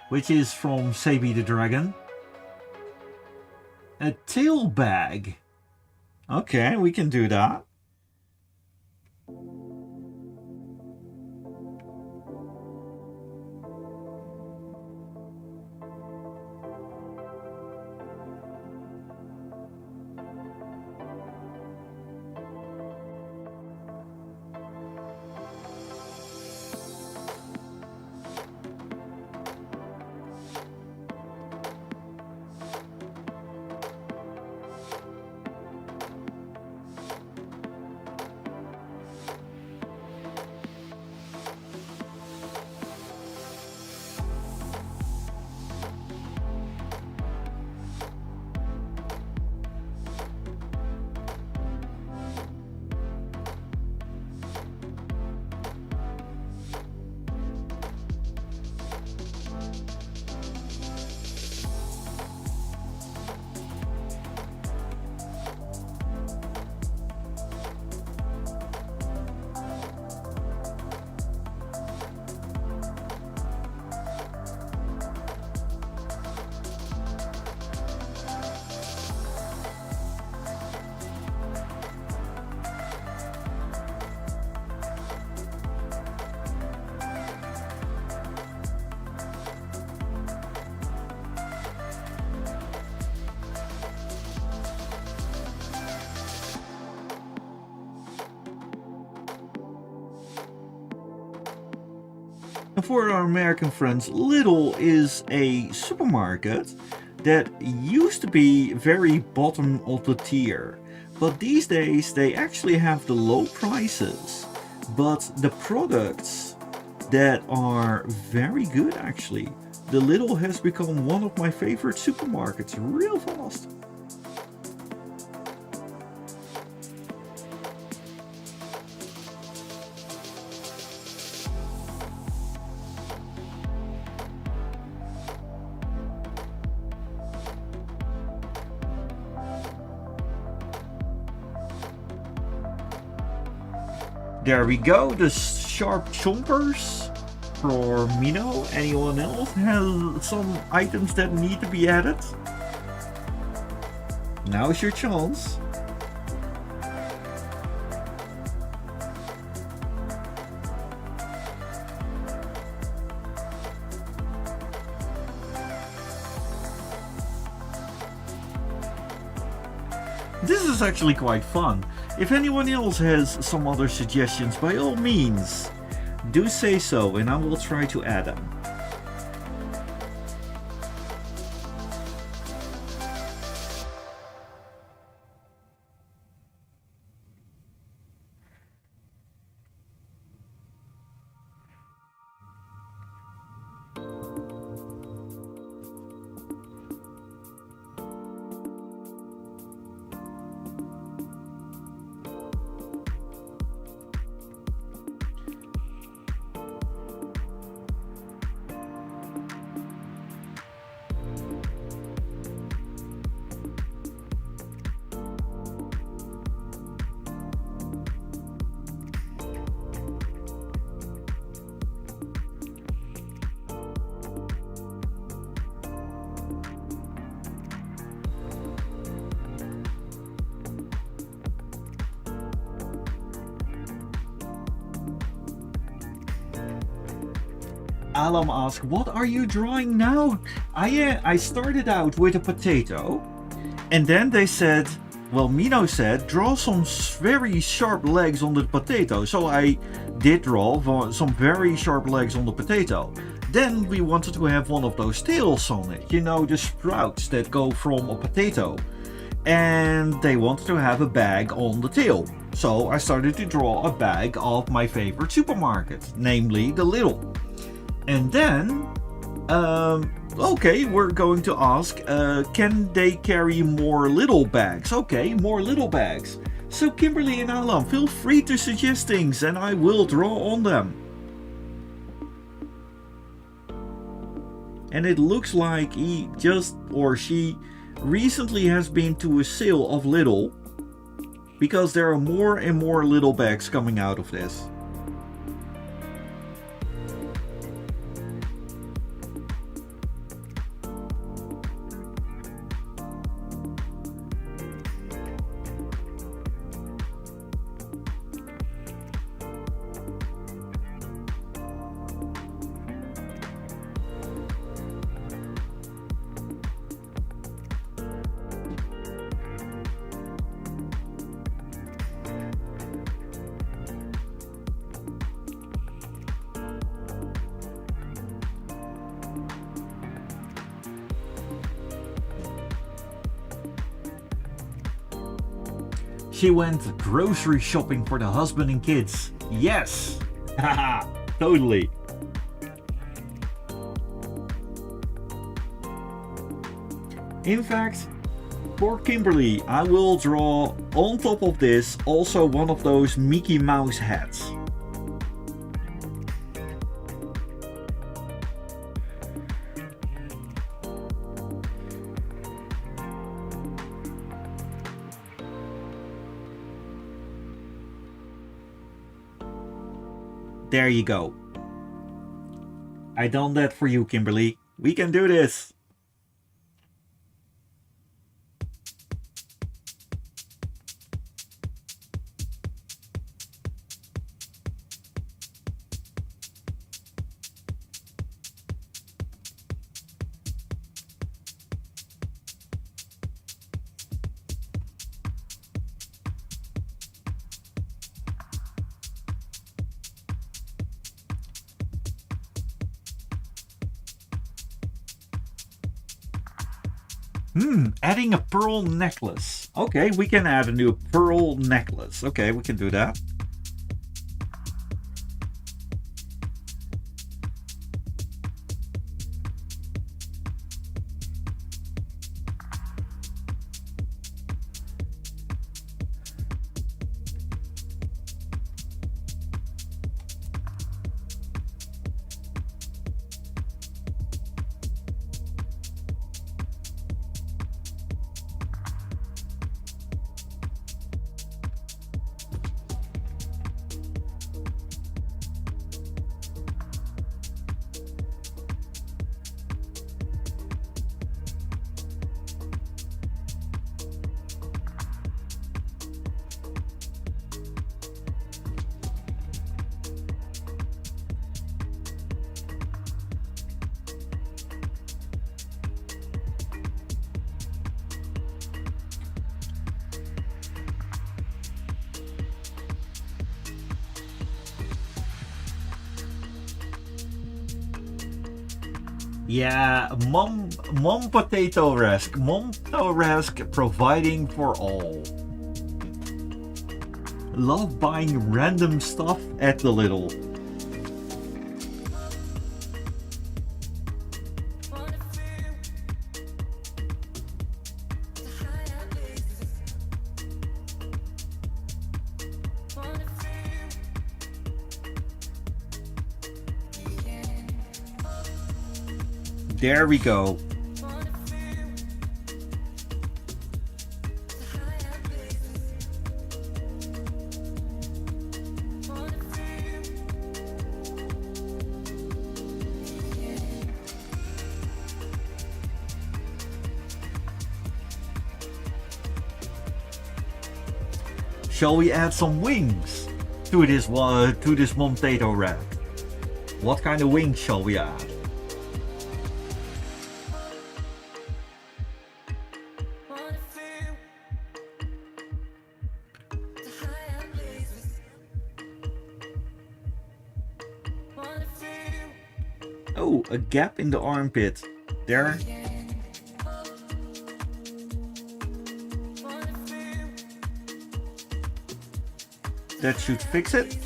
which is from Sabi the Dragon. A tail bag. Okay, we can do that. And for our American friends, Lidl is a supermarket that used to be very bottom of the tier. But these days they actually have the low prices, but the products that are very good actually. The Lidl has become one of my favorite supermarkets real fast. There we go, the sharp chompers for Mino. Anyone else has some items that need to be added? Now's your chance. This is actually quite fun. If anyone else has some other suggestions, by all means, do say so and I will try to add them. Alam asked, what are you drawing now? I started out with a potato, and then they said, well, Mino said, draw some very sharp legs on the potato. So I did draw some very sharp legs on the potato. Then we wanted to have one of those tails on it, you know, the sprouts that go from a potato. And they wanted to have a bag on the tail. So I started to draw a bag of my favorite supermarket, namely the Lidl. And then, okay, we're going to ask, can they carry more little bags? Okay, more little bags. So Kimberly and Alam, feel free to suggest things and I will draw on them. And it looks like he just, or she, recently has been to a sale of Lidl, because there are more and more little bags coming out of this. She went grocery shopping for the husband and kids. Yes! Haha, totally. In fact, for Kimberly, I will draw on top of this also one of those Mickey Mouse hats. There you go. I done that for you, Kimberly. We can do this. Adding a pearl necklace. Okay, we can add a new pearl necklace. Okay, we can do that. Yeah, Mom Potato Resk. Mom Potato Resk providing for all. Love buying random stuff at the little. There we go. Shall we add some wings to this Mom Potato Rack? What kind of wings shall we add? Oh, a gap in the armpit. There. That should fix it.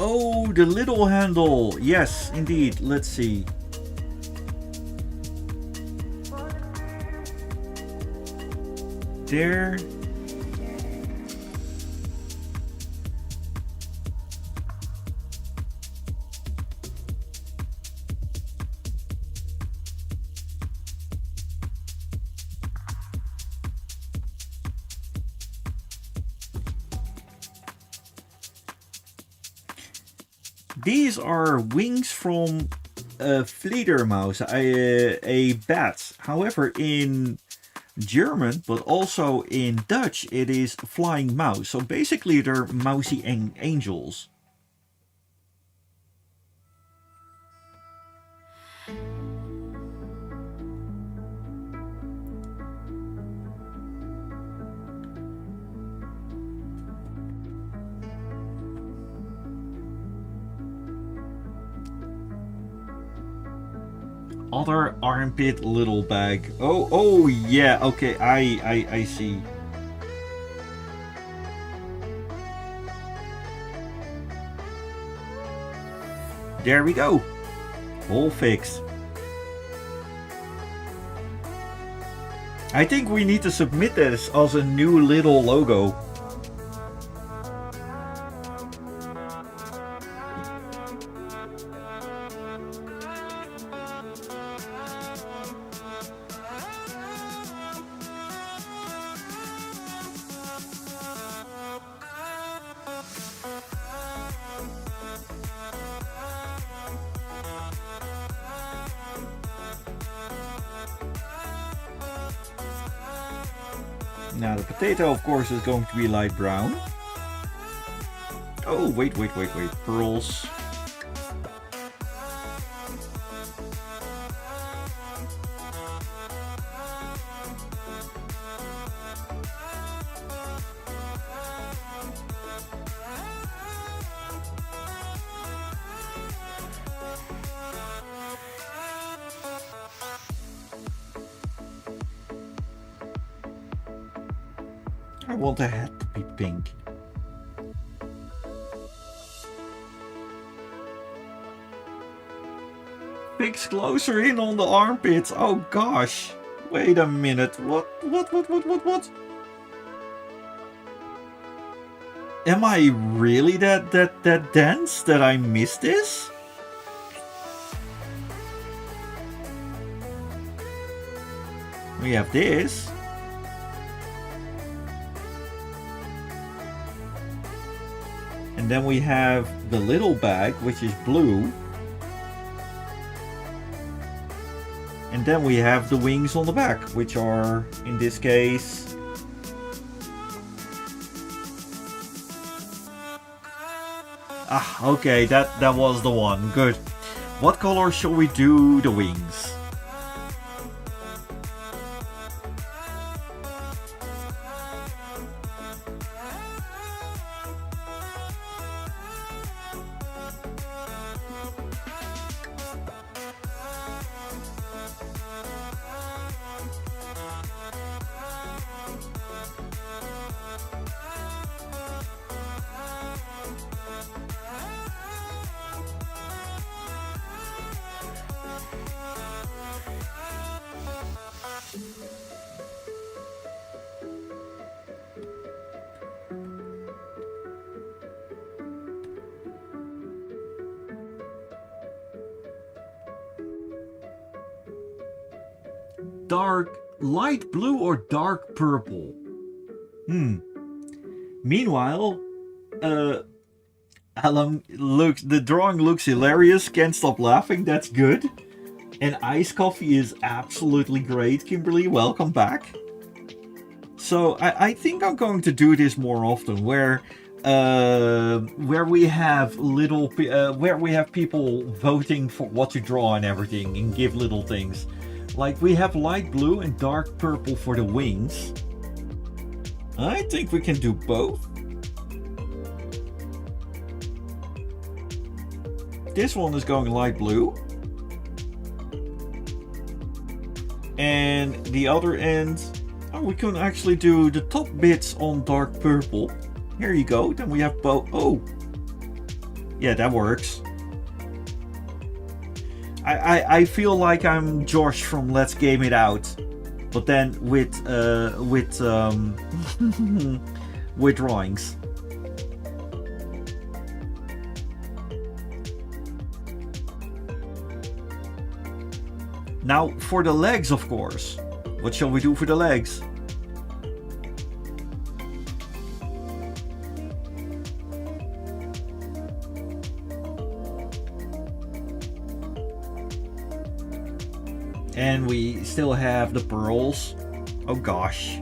Oh, the little handle. Yes, indeed. Let's see. There. These are wings from a Fledermaus, a bat. However, in German, but also in Dutch, it is flying mouse. So basically, they're mousy angels. Other armpit little bag. Oh yeah, okay, I see. There we go. All fixed. I think we need to submit this as a new little logo. Now the potato, of course, is going to be light brown. Oh, wait. Pearls. I want the hat to be pink. Fix closer in on the armpits. Oh gosh. Wait a minute. What? Am I really that dense that I missed this? We have this. And then we have the little bag, which is blue. And then we have the wings on the back, which are, in this case... Ah, okay, that was the one. Good. What color shall we do the wings? Light blue or dark purple? Meanwhile, Alan looks. The drawing looks hilarious. Can't stop laughing. That's good. And iced coffee is absolutely great. Kimberly, welcome back. So I think I'm going to do this more often, where we have where we have people voting for what to draw and everything, and give little things. Like we have light blue and dark purple for the wings. I think we can do both. This one is going light blue. And the other end, we can actually do the top bits on dark purple. Here you go. Then we have both. Oh, yeah, that works. I feel like I'm Josh from Let's Game It Out, but then with with drawings. Now for the legs, of course. What shall we do for the legs? And we still have the pearls. Oh gosh.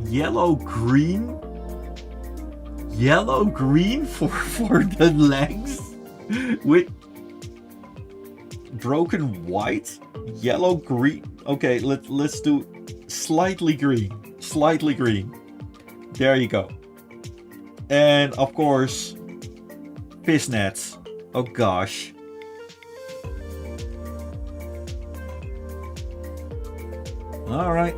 Yellow green? Yellow green for the legs? With broken white, yellow green. Okay, let's do slightly green. Slightly green. There you go. And of course, fishnets. Oh gosh. All right.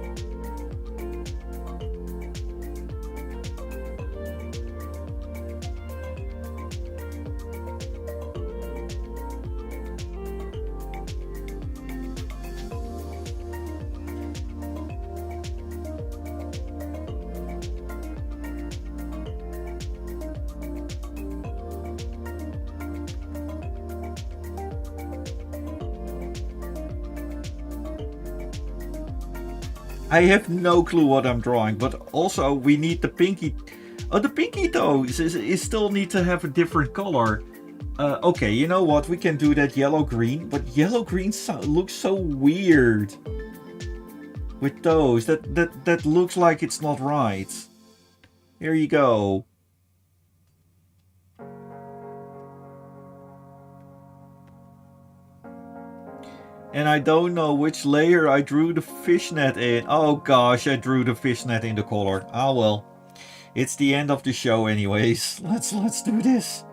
I have no clue what I'm drawing, but also we need the pinky. Oh, the pinky toes is still need to have a different color. Okay, you know what? We can do that yellow-green, but yellow-green looks so weird with those. That looks like it's not right. Here you go. And I don't know which layer I drew the fishnet in. Oh gosh, I drew the fishnet in the color. Ah well. It's the end of the show anyways. Let's do this.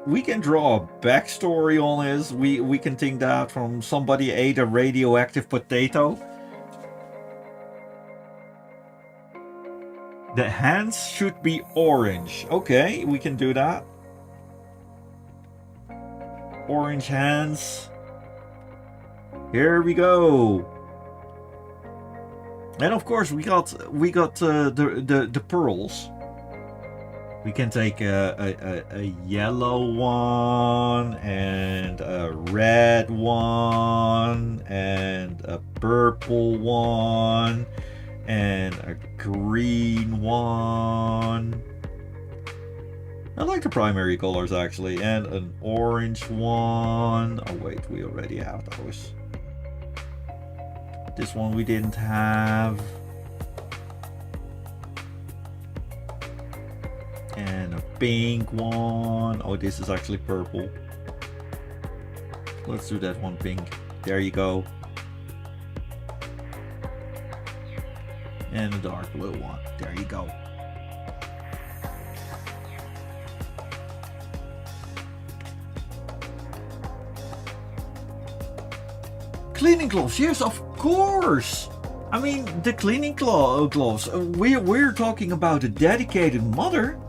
We can draw a backstory on this. We can think that from somebody ate a radioactive potato. The hands should be orange. Okay, we can do that. Orange hands. Here we go. And of course we got the pearls. We can take a yellow one and a red one and a purple one and a green one. I like the primary colors actually, and an orange one. Oh wait, we already have those. This one we didn't have. And a pink one. Oh, this is actually purple. Let's do that one pink. There you go. And a dark blue one. There you go. Cleaning gloves, yes, of course. I mean, the cleaning gloves. We're talking about a dedicated mother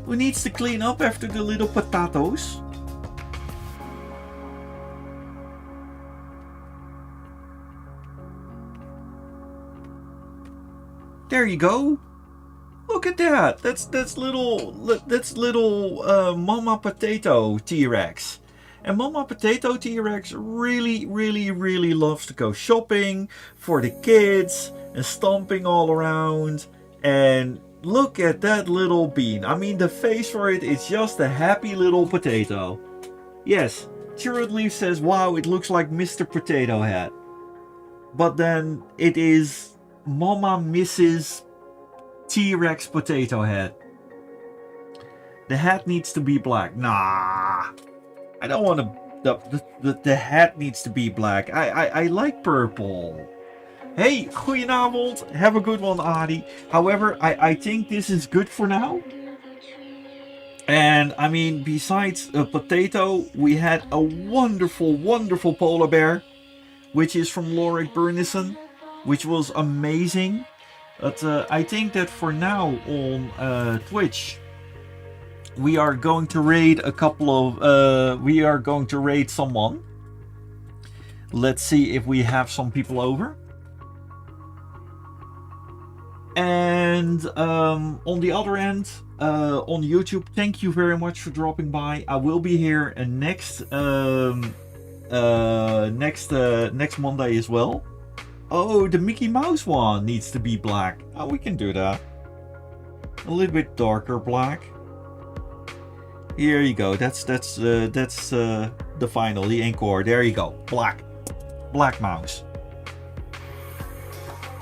who needs to clean up after the little potatoes. There you go. Look at that. That's little Mama Potato T-Rex. And Mama Potato T-Rex really loves to go shopping for the kids and stomping all around. And look at that little bean. I mean, the face for it is just a happy little potato. Yes, Chirrut Leaf says, wow, it looks like Mr. Potato Head. But then it is Mama Mrs. T-Rex Potato Head. The hat needs to be black. Nah, I don't want to. The hat needs to be black. I like purple. Hey, goedenavond. Have a good one, Adi. However, I think this is good for now. And I mean, besides a potato, we had a wonderful polar bear, which is from Lorik Burnison, which was amazing. But I think that for now on Twitch, we are going to raid a couple of. We are going to raid someone. Let's see if we have some people over. And on the other end, on YouTube, thank you very much for dropping by. I will be here next Monday as well. Oh, the Mickey Mouse one needs to be black. Oh, we can do that. A little bit darker black. Here you go. That's the final, the encore. There you go. Black mouse.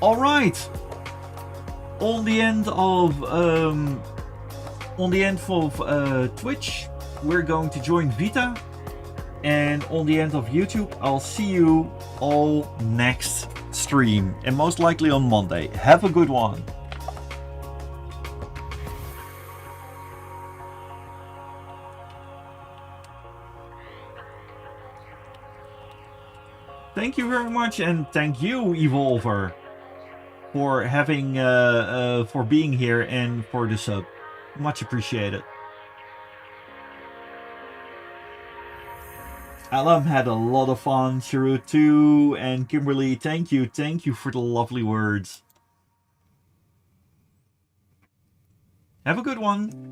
All right. On the end of Twitch, we're going to join Vita, and on the end of YouTube, I'll see you all next stream, and most likely on Monday. Have a good one. Thank you very much, and thank you, Evolver, for having for being here and for the sub. Much appreciated. Alam had a lot of fun. Shiru too, and Kimberly, thank you for the lovely words. Have a good one.